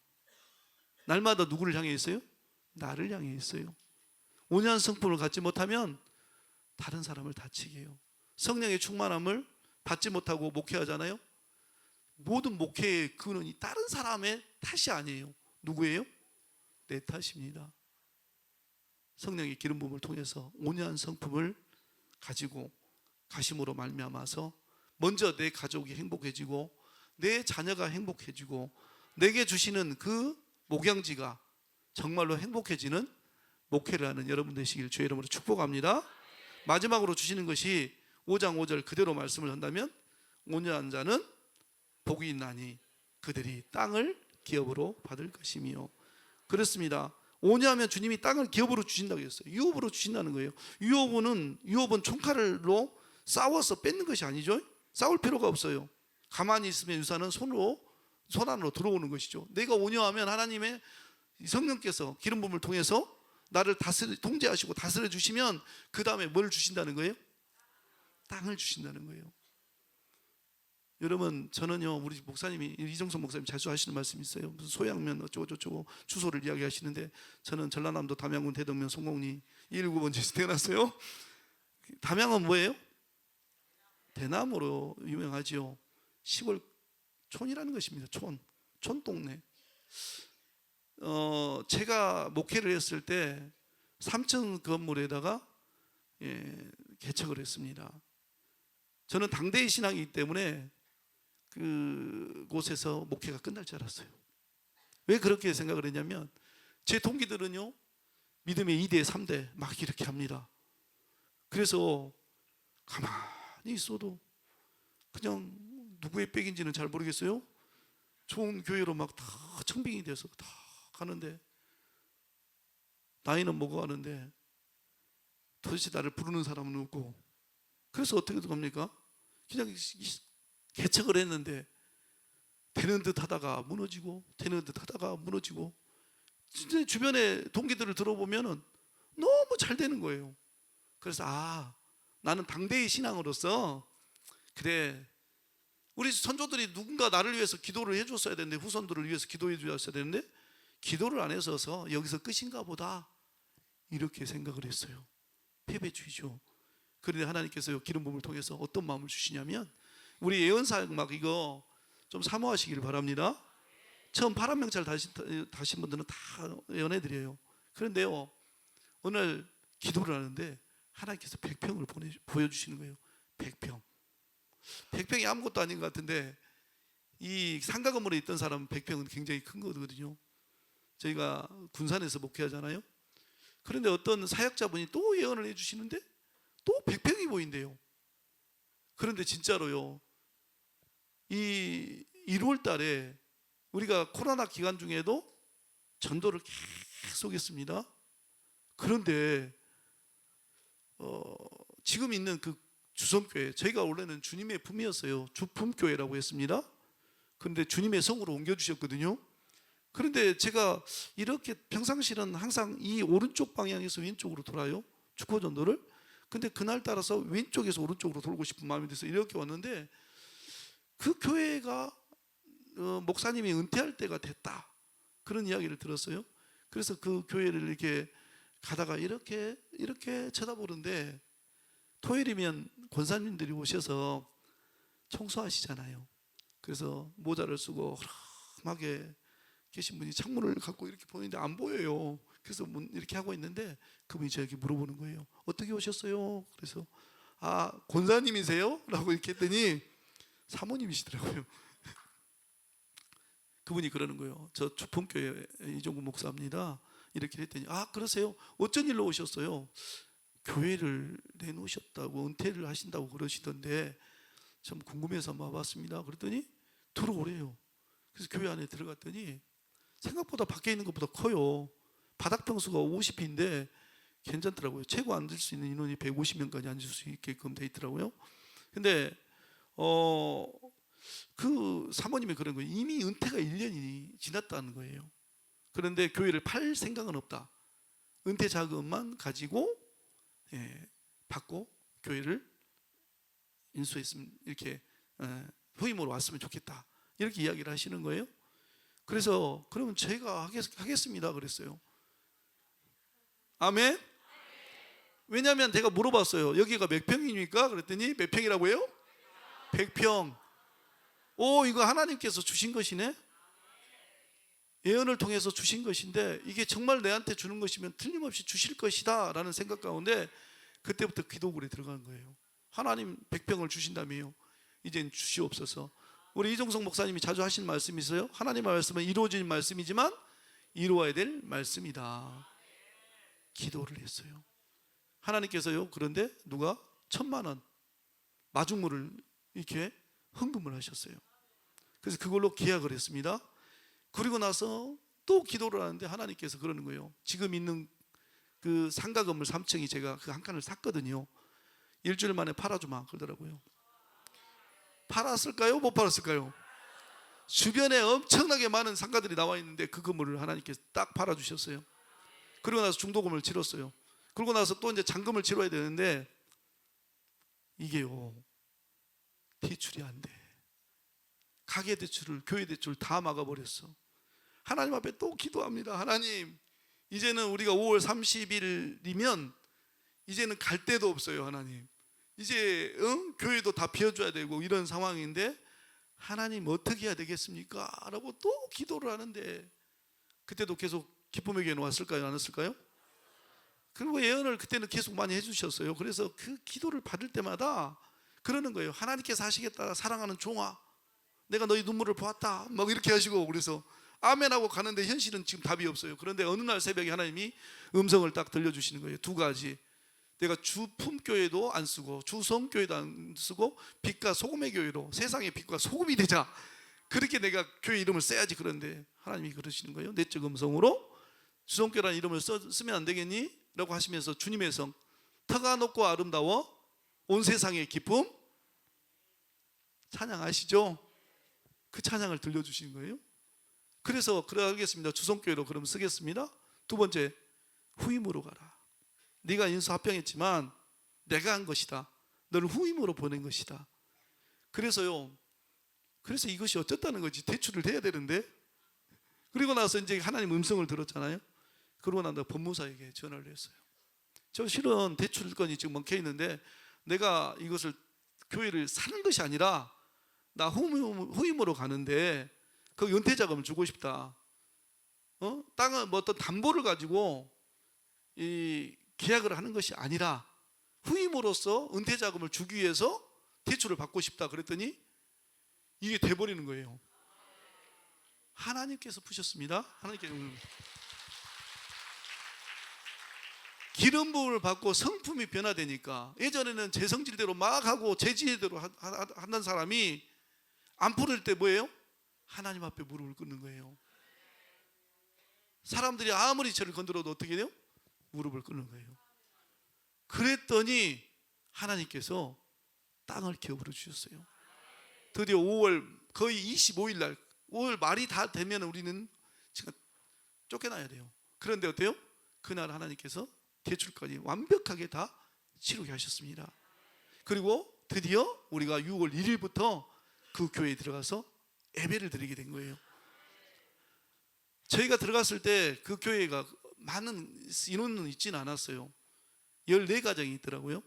날마다 누구를 향해 있어요? 나를 향해 있어요. 온유한 성품을 갖지 못하면 다른 사람을 다치게 해요. 성령의 충만함을 받지 못하고 목회하잖아요. 모든 목회의 근원이 다른 사람의 탓이 아니에요. 누구예요? 내 탓입니다. 성령의 기름 부음을 통해서 온유한 성품을 가지고 가심으로 말미암아서 먼저 내 가족이 행복해지고 내 자녀가 행복해지고 내게 주시는 그 목양지가 정말로 행복해지는 목회를 하는 여러분 되시길 주의 이름으로 축복합니다. 마지막으로 주시는 것이 5장 5절 그대로 말씀을 한다면 온유한 자는 복이 있나니 그들이 땅을 기업으로 받을 것이며 그렇습니다. 온유하면 주님이 땅을 기업으로 주신다고 했어요. 유업으로 주신다는 거예요. 유업은 총칼로 싸워서 뺏는 것이 아니죠. 싸울 필요가 없어요. 가만히 있으면 유산은 손 안으로 들어오는 것이죠. 내가 온유하면 하나님의 성령께서 기름 부음을 통해서 나를 통제하시고 다스려 주시면 그 다음에 뭘 주신다는 거예요? 땅을 주신다는 거예요. 여러분 저는요 우리 목사님이 이정성 목사님 자주 하시는 말씀이 있어요. 무슨 소양면 어쩌고 주소를 이야기하시는데 저는 전라남도 담양군 대덕면 송곡리 119번지에서 태어났어요. 담양은 뭐예요? 대나무로 유명하지요. 시골 촌이라는 것입니다. 촌동네. 제가 목회를 했을 때 3층 건물에다가 개척을 했습니다. 저는 당대의 신앙이기 때문에 그곳에서 목회가 끝날 줄 알았어요. 왜 그렇게 생각을 했냐면 제 동기들은요 믿음의 2대 3대 막 이렇게 합니다. 그래서 가만히 있어도 그냥 누구의 백인지는 잘 모르겠어요. 좋은 교회로 막 다 청빙이 돼서 다 가는데 나이는 먹어가는데 도대체 나를 부르는 사람은 없고 그래서 어떻게 됩니까? 그냥 개척을 했는데 되는 듯 하다가 무너지고 되는 듯 하다가 무너지고 진짜 주변에 동기들을 들어보면은 너무 잘 되는 거예요. 그래서 나는 당대의 신앙으로서 그래 우리 선조들이 누군가 나를 위해서 기도를 해줬어야 되는데 후손들을 위해서 기도해 주었어야 되는데 기도를 안 해서 여기서 끝인가 보다 이렇게 생각을 했어요. 패배주의죠. 그런데 하나님께서 기름 부음을 통해서 어떤 마음을 주시냐면 우리 예언사역 막 이거 좀 사모하시기를 바랍니다. 처음 파란명찰 다신 분들은 다 예언해드려요. 그런데요 오늘 기도를 하는데 하나님께서 100평을 보여주시는 거예요. 100평. 100평이 아무것도 아닌 것 같은데 이 상가 건물에 있던 사람은 100평은 굉장히 큰 거거든요. 저희가 군산에서 목회하잖아요. 그런데 어떤 사역자분이 또 예언을 해주시는데 또 100평이 보인대요. 그런데 진짜로요 이 1월 달에 우리가 코로나 기간 중에도 전도를 계속 했습니다. 그런데 지금 있는 그 주성교회 저희가 원래는 주님의 품이었어요. 주품교회라고 했습니다. 그런데 주님의 성으로 옮겨주셨거든요. 그런데 제가 이렇게 평상시는 항상 이 오른쪽 방향에서 왼쪽으로 돌아요. 축구 전도를. 근데 그날 따라서 왼쪽에서 오른쪽으로 돌고 싶은 마음이 돼서 이렇게 왔는데 그 교회가 목사님이 은퇴할 때가 됐다 그런 이야기를 들었어요. 그래서 그 교회를 이렇게 가다가 이렇게 쳐다보는데 토요일이면 권사님들이 오셔서 청소하시잖아요. 그래서 모자를 쓰고 허름하게 계신 분이 창문을 갖고 이렇게 보이는데 안 보여요. 그래서 이렇게 하고 있는데 그분이 저에게 물어보는 거예요. 어떻게 오셨어요? 그래서 권사님이세요? 라고 이렇게 했더니 사모님이시더라고요. 그분이 그러는 거예요. 저 주품교회 이종구 목사입니다. 이렇게 했더니 그러세요? 어쩐 일로 오셨어요? 교회를 내놓으셨다고 은퇴를 하신다고 그러시던데 참 궁금해서 와봤습니다. 그랬더니 들어오래요. 그래서 교회 안에 들어갔더니 생각보다 밖에 있는 것보다 커요. 바닥 평수가 50인데 괜찮더라고요. 최고 앉을 수 있는 인원이 150명까지 앉을 수 있게끔 돼 있더라고요. 근데 그 사모님이 그런 거예요. 이미 은퇴가 1년이 지났다는 거예요. 그런데 교회를 팔 생각은 없다. 은퇴 자금만 가지고 받고 교회를 인수했으면 이렇게 후임으로 왔으면 좋겠다. 이렇게 이야기를 하시는 거예요. 그래서 그러면 제가 하겠습니다 그랬어요. 아멘. 왜냐하면 제가 물어봤어요. 여기가 몇 평입니까? 그랬더니 몇 평이라고 해요? 100평. 오, 이거 하나님께서 주신 것이네. 예언을 통해서 주신 것인데 이게 정말 내한테 주는 것이면 틀림없이 주실 것이다 라는 생각 가운데 그때부터 기도굴에 들어간 거예요. 하나님 100평을 주신다며요. 이젠 주시옵소서. 우리 이종석 목사님이 자주 하신 말씀이 있어요. 하나님의 말씀은 이루어진 말씀이지만 이루어야 될 말씀이다. 기도를 했어요. 하나님께서요, 그런데 누가 1,000만 원 마중물을 이렇게 헌금을 하셨어요. 그래서 그걸로 계약을 했습니다. 그리고 나서 또 기도를 하는데 하나님께서 그러는 거예요. 지금 있는 그 상가 건물 3층이 제가 그 한 칸을 샀거든요. 일주일 만에 팔아주마 그러더라고요. 팔았을까요? 못 팔았을까요? 주변에 엄청나게 많은 상가들이 나와 있는데 그 건물을 하나님께서 딱 팔아주셨어요. 그리고 나서 중도금을 치렀어요. 그리고 나서 또 이제 잔금을 치러야 되는데 이게요, 대출이 안 돼. 가계 대출을, 교회 대출을 다 막아버렸어. 하나님 앞에 또 기도합니다. 하나님, 이제는 우리가 5월 30일이면 이제는 갈 데도 없어요. 하나님, 이제 교회도 다 비워줘야 되고 이런 상황인데 하나님 어떻게 해야 되겠습니까? 라고 또 기도를 하는데 그때도 계속 기쁨의 교회는 왔을까요? 안 왔을까요? 그리고 예언을 그때는 계속 많이 해주셨어요. 그래서 그 기도를 받을 때마다 그러는 거예요. 하나님께서 하시겠다. 사랑하는 종아, 내가 너희 눈물을 보았다. 막 이렇게 하시고, 그래서 아멘하고 가는데 현실은 지금 답이 없어요. 그런데 어느 날 새벽에 하나님이 음성을 딱 들려주시는 거예요. 두 가지. 내가 주품교회도 안 쓰고 주성교회도 안 쓰고 빛과 소금의 교회로 세상의 빛과 소금이 되자. 그렇게 내가 교회 이름을 써야지. 그런데 하나님이 그러시는 거예요. 내적 음성으로 주성교회라는 이름을 쓰면 안 되겠니? 라고 하시면서 주님의 성, 터가 높고 아름다워 온 세상의 기쁨, 찬양하시죠? 그 찬양을 들려주시는 거예요. 그래서 그래 하겠습니다. 주성교회로 그럼 쓰겠습니다. 두 번째, 후임으로 가라. 네가 인수합병했지만 내가 한 것이다. 너를 후임으로 보낸 것이다. 그래서 이것이 어쨌다는 거지. 대출을 해야 되는데. 그리고 나서 이제 하나님 음성을 들었잖아요. 그러고 난 다음에 법무사에게 전화를 했어요. 저 실은 대출건이 지금 엉켜 있는데 내가 이것을 교회를 사는 것이 아니라 나 후임으로 가는데 그 은퇴자금을 주고 싶다. 땅을 뭐 어떤 담보를 가지고 이 계약을 하는 것이 아니라 후임으로서 은퇴자금을 주기 위해서 대출을 받고 싶다. 그랬더니 이게 돼버리는 거예요. 하나님께서 푸셨습니다. 하나님께서 기름 부음을 받고 성품이 변화되니까 예전에는 제 성질대로 막 하고 제 지혜대로 하는 사람이 안 풀을 때 뭐예요? 하나님 앞에 무릎을 꿇는 거예요. 사람들이 아무리 저를 건드려도 어떻게 돼요? 무릎을 꿇는 거예요. 그랬더니 하나님께서 땅을 기업으로 주셨어요. 드디어 5월 거의 25일 날 5월 말이 다 되면 우리는 지금 쫓겨나야 돼요. 그런데 어때요? 그날 하나님께서 대출까지 완벽하게 다 치르게 하셨습니다. 그리고 드디어 우리가 6월 1일부터 그 교회에 들어가서 예배를 드리게 된 거예요. 저희가 들어갔을 때 그 교회가 많은 인원은 있지는 않았어요. 14가정이 있더라고요.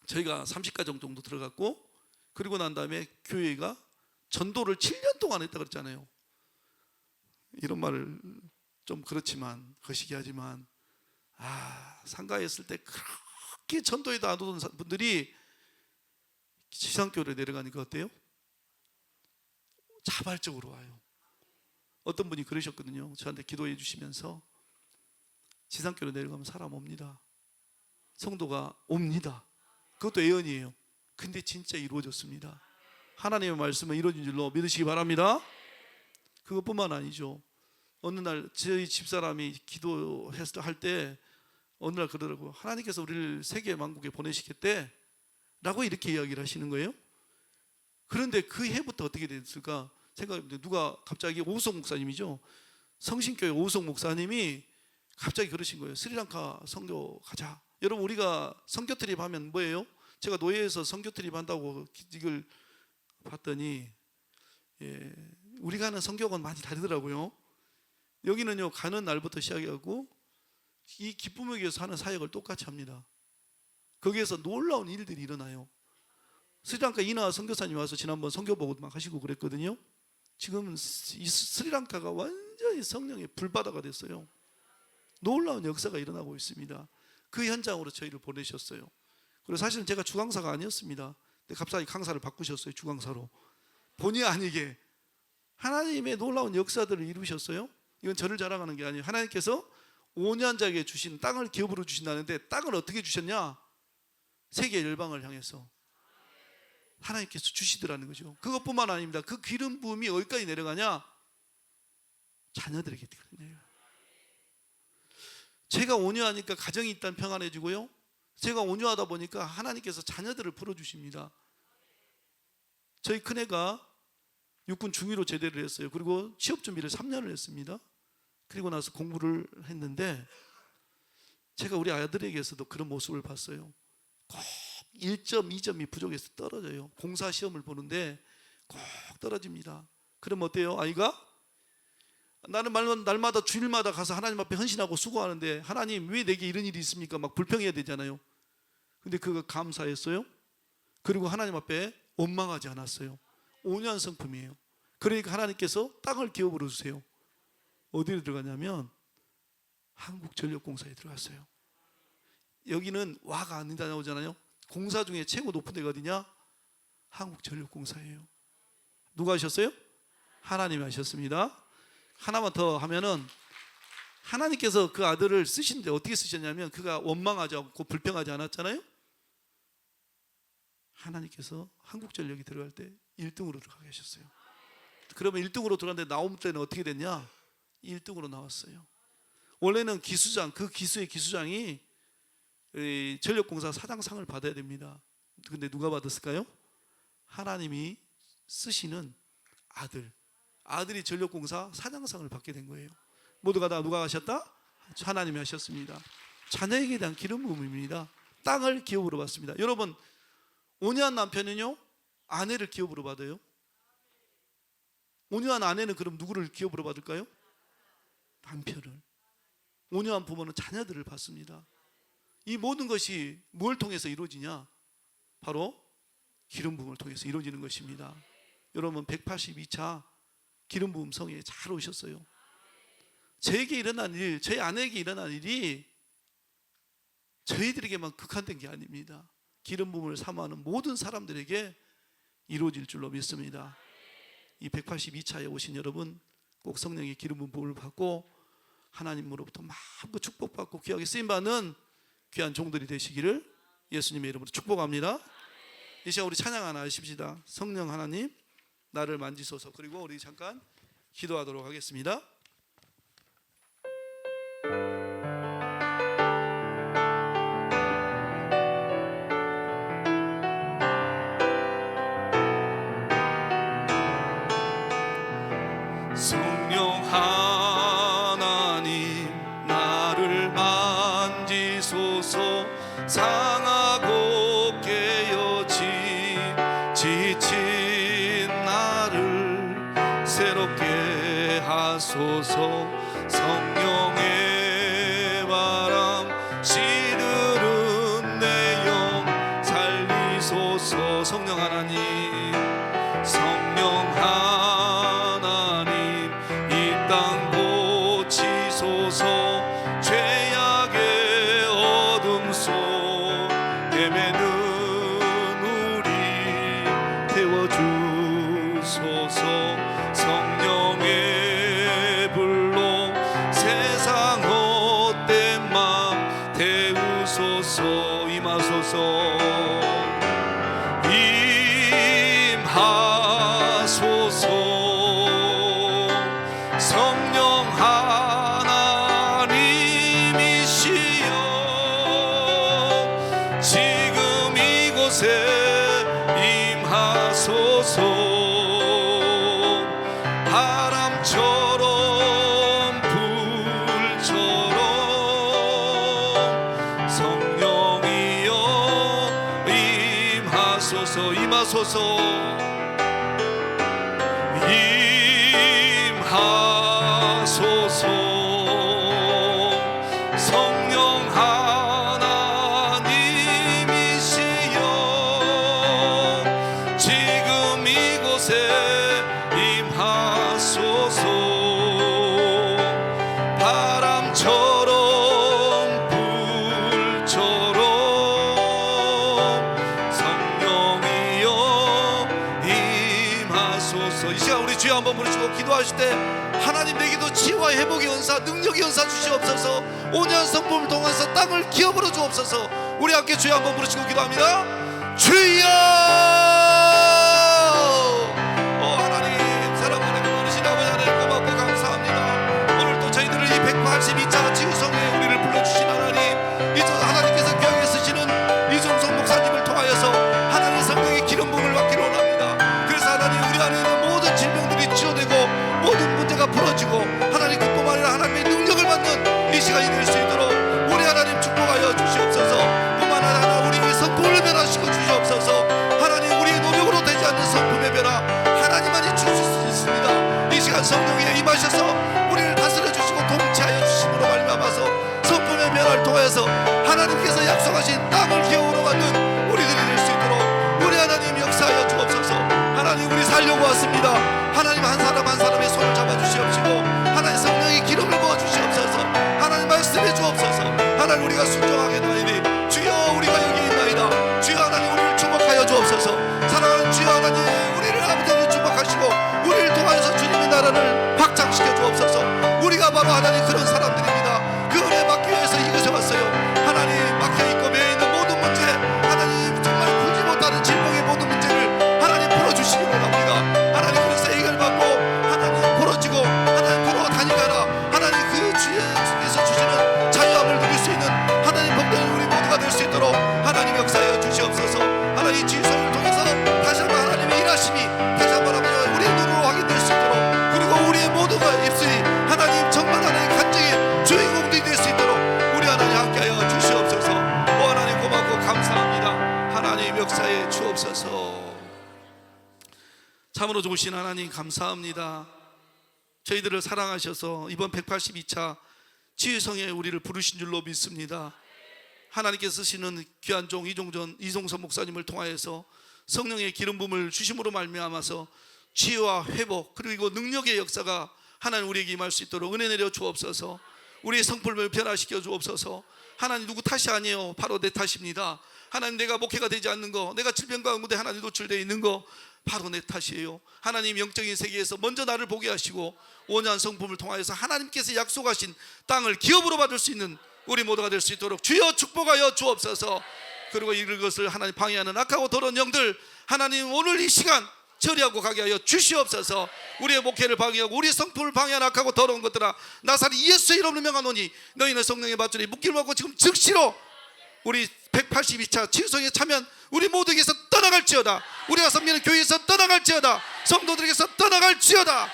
저희가 30가정 정도 들어갔고, 그리고 난 다음에 교회가 전도를 7년 동안 했다 그랬잖아요. 이런 말을 좀 그렇지만 거시기하지만 상가에 있을 때 그렇게 전도에도 안 오던 분들이 지상교회로 내려가니까 어때요? 자발적으로 와요. 어떤 분이 그러셨거든요. 저한테 기도해 주시면서 지상교회로 내려가면 사람 옵니다. 성도가 옵니다. 그것도 예언이에요. 근데 진짜 이루어졌습니다. 하나님의 말씀은 이루어진 줄로 믿으시기 바랍니다. 그것뿐만 아니죠. 어느 날 저희 집사람이 기도했을 할 때 어느 날 그러더라고. 하나님께서 우리를 세계 만국에 보내시겠대 라고 이렇게 이야기를 하시는 거예요. 그런데 그 해부터 어떻게 됐을까 생각해보면 누가 갑자기 오우석 목사님이죠. 성신교회 오우석 목사님이 갑자기 그러신 거예요. 스리랑카 선교 가자. 여러분 우리가 선교 트립 하면 뭐예요? 제가 노예에서 선교 트립 한다고 이걸 봤더니 우리가 하는 선교는 많이 다르더라고요. 여기는요 가는 날부터 시작해갖고 이 기쁨을 위해서 하는 사역을 똑같이 합니다. 거기에서 놀라운 일들이 일어나요. 스리랑카 이나 선교사님 와서 지난번 선교 보고 막 하시고 그랬거든요. 지금은 이 스리랑카가 완전히 성령의 불바다가 됐어요. 놀라운 역사가 일어나고 있습니다. 그 현장으로 저희를 보내셨어요. 그리고 사실은 제가 주강사가 아니었습니다. 근데 갑자기 강사를 바꾸셨어요. 주강사로. 본의 아니게 하나님의 놀라운 역사들을 이루셨어요. 이건 저를 자랑하는 게 아니에요. 하나님께서 5년작에 주신 땅을 기업으로 주신다는데 땅을 어떻게 주셨냐? 세계 열방을 향해서 하나님께서 주시더라는 거죠. 그것뿐만 아닙니다. 그 기름 부음이 어디까지 내려가냐? 자녀들에게 내려가요. 제가 온유하니까 가정이 일단 평안해지고요. 제가 온유하다 보니까 하나님께서 자녀들을 풀어주십니다. 저희 큰애가 육군 중위로 제대를 했어요. 그리고 취업 준비를 3년을 했습니다. 그리고 나서 공부를 했는데 제가 우리 아들에게서도 그런 모습을 봤어요. 꼭 1점, 2점이 부족해서 떨어져요. 공사 시험을 보는데 꼭 떨어집니다. 그럼 어때요? 아이가? 나는 날마다 주일마다 가서 하나님 앞에 헌신하고 수고하는데 하나님 왜 내게 이런 일이 있습니까? 막 불평해야 되잖아요. 근데 그거 감사했어요. 그리고 하나님 앞에 원망하지 않았어요. 5년 성품이에요. 그러니까 하나님께서 땅을 기업으로 주세요. 어디로 들어가냐면 한국전력공사에 들어갔어요. 여기는 와가 안 나오잖아요. 공사 중에 최고 높은 데가 어디냐? 한국전력공사예요. 누가 하셨어요? 하나님이 하셨습니다. 하나만 더 하면은 하나님께서 그 아들을 쓰시는데 어떻게 쓰셨냐면 그가 원망하지 않고 불평하지 않았잖아요. 하나님께서 한국전력이 들어갈 때 1등으로 들어가게 하셨어요. 그러면 1등으로 들어갔는데 나온 때는 어떻게 됐냐? 1등으로 나왔어요. 원래는 기수장, 그 기수의 기수장이 전력공사 사장상을 받아야 됩니다. 근데 누가 받았을까요? 하나님이 쓰시는 아들이 전력공사 사장상을 받게 된 거예요. 모두가 다 누가 하셨다? 하나님이 하셨습니다. 자녀에게 대한 기름 부음입니다. 땅을 기업으로 받습니다. 여러분 온유한 남편은요 아내를 기업으로 받아요. 온유한 아내는 그럼 누구를 기업으로 받을까요? 남편을. 온유한 부모는 자녀들을 받습니다. 이 모든 것이 뭘 통해서 이루어지냐? 바로 기름 부음을 통해서 이루어지는 것입니다. 여러분 182차 기름 부음 성회에 잘 오셨어요. 저에게 일어난 일, 저희 아내에게 일어난 일이 저희들에게만 국한된 게 아닙니다. 기름 부음을 사모하는 모든 사람들에게 이루어질 줄로 믿습니다. 이 182차에 오신 여러분 꼭 성령의 기름 부음을 받고 하나님으로부터 마음껏 축복받고 귀하게 쓰임받는 귀한 종들이 되시기를 예수님의 이름으로 축복합니다. 이 시간 우리 찬양 하나 하십시다. 성령 하나님 나를 만지소서. 그리고 우리 잠깐 기도하도록 하겠습니다. 성령 하나님 나를 만지소서. 상하고 깨어진 지친 나를 새롭게 하소서. 성령의 바람 시들은 내 영 살리소서. 성령 하나님 성령 하나님 이 땅 고치소서. 죄악의 어둠 속 헤매는 우리 태워주소서. 성령의 불로 새 임하소서 임하소서 임하소서 성령 하나님이시여 지금 이곳에 임하소서 바람처럼 불처럼 성령이여 임하소서. 이 시간 우리 주여 한번 부르시고 기도하실 때 하나님 내게도 치유와 회복의 은사 능력의 은사 주시옵소서. 온전한 성품을 통해서 땅을 기업으로 주옵소서. 우리 함께 주여 한번 부르시고 기도합니다. 주여 하나님 사랑하는 어르신 아버지 하나님 고맙고 감사합니다. 오늘 또 저희들을 이 182차 치유성에 우리를 불러주신 하나님 하나님께서 귀하게 쓰시는 이종성 목사님을 통하여서 하나님의 성령의 기름 부음을 받기를 원합니다. 그래서 하나님 우리 안에 있는 모든 질병들이 치유되고 모든 문제가 풀어지고 하나님 그뿐만 아니라 하나님의 능력을 받는 이 시간이 될 수 있도록 우리 하나님 축복하여 주시옵소서. 뿐만 아니라 우리의 성품을 변화시켜 주시옵소서. 하나님 우리의 노력으로 되지 않는 성품의 변화 하나님만이 주실 수 있습니다. 이 시간 성령에 임하셔서 우리를 다스려 주시고 통치하여 주심으로 말미암아서 성품의 변화를 통해서 하나님께서 약속하신 땅을 기업으로 갖는 우리들이 될 수 있도록 우리 하나님 역사하여 주옵소서. 하나님 우리 살려고 왔습니다. 하나님 한 사람 한 사람의 손을 잡아주시옵시고 하나님 성령의 기름을 부어주시옵소서. 하나님 말씀해 주옵소서. 하나님 우리가 순종하겠나이니 주여 우리가 여기 있나이다. 주여 하나님 우리를 축복하여 주옵소서. 사랑하는 주여 하나님 우리를 아버지를 축복하시고 우리를 통하여서 주님의 나라를 확장시켜 주옵소서. 우리가 바로 하나님 그런 사람들입니다. 그 은혜 받기 위해서 이곳에 왔어요. 하나님 막혀있고 매여있는 모든 문제 하나님 정말 풀지 못하는 질병의 모든 문제를 하나님 풀어주시기 원합니다. 하나님 그래서 해결받고 하나님 풀어지고 하나님 풀어 다니가라. 하나님 그 주에서 주시는 자유함을 누릴 수 있는 하나님 복된 우리 모두가 될 수 있도록 하나님 역사하여 주시옵소서. 하나님 지성을 통해서 다시 한번 하나님의 일하심이 다시 한번 우리의 눈으로 확인될 수 있도록 그리고 우리의 모두가 입술이 하나님 정말 하나님 간증의 주인공들이 될 수 있도록 우리 하나님 함께하여 주시옵소서. 오 하나님 고맙고 감사합니다. 하나님 역사에 주옵소서. 참으로 좋으신 하나님 감사합니다. 저희들을 사랑하셔서 이번 182차 치유성에 우리를 부르신 줄로 믿습니다. 하나님께서 쓰시는 귀한 종 이종선 목사님을 통하여서 성령의 기름 부음을 주심으로 말미암아서 치유와 회복 그리고 능력의 역사가 하나님 우리에게 임할 수 있도록 은혜 내려 주옵소서. 우리의 성품을 변화시켜 주옵소서. 하나님 누구 탓이 아니에요. 바로 내 탓입니다. 하나님 내가 목회가 되지 않는 거 내가 질병과 응고대 하나님 노출되어 있는 거 바로 내 탓이에요. 하나님 영적인 세계에서 먼저 나를 보게 하시고 온전한 성품을 통하여서 하나님께서 약속하신 땅을 기업으로 받을 수 있는 우리 모두가 될 수 있도록 주여 축복하여 주옵소서. 그리고 이것을 하나님 방해하는 악하고 더러운 영들 하나님 오늘 이 시간 처리하고 가게 하여 주시옵소서. 우리의 목회를 방해하고 우리의 성품을 방해하는 악하고 더러운 것들아 나사렛 예수의 이름으로 명하노니 너희는 성령의 밧줄에 묶임을 받고 지금 즉시로 우리 182차 치유성에 참여한 우리 모두에게서 떠나갈지어다. 우리가 섬기는 교회에서 떠나갈지어다. 성도들에게서 떠나갈지어다.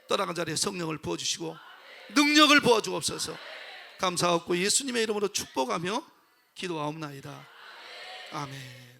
떠나간 자리에 성령을 부어주시고 능력을 부어주옵소서. 감사하고 예수님의 이름으로 축복하며 기도하옵나이다. 아멘.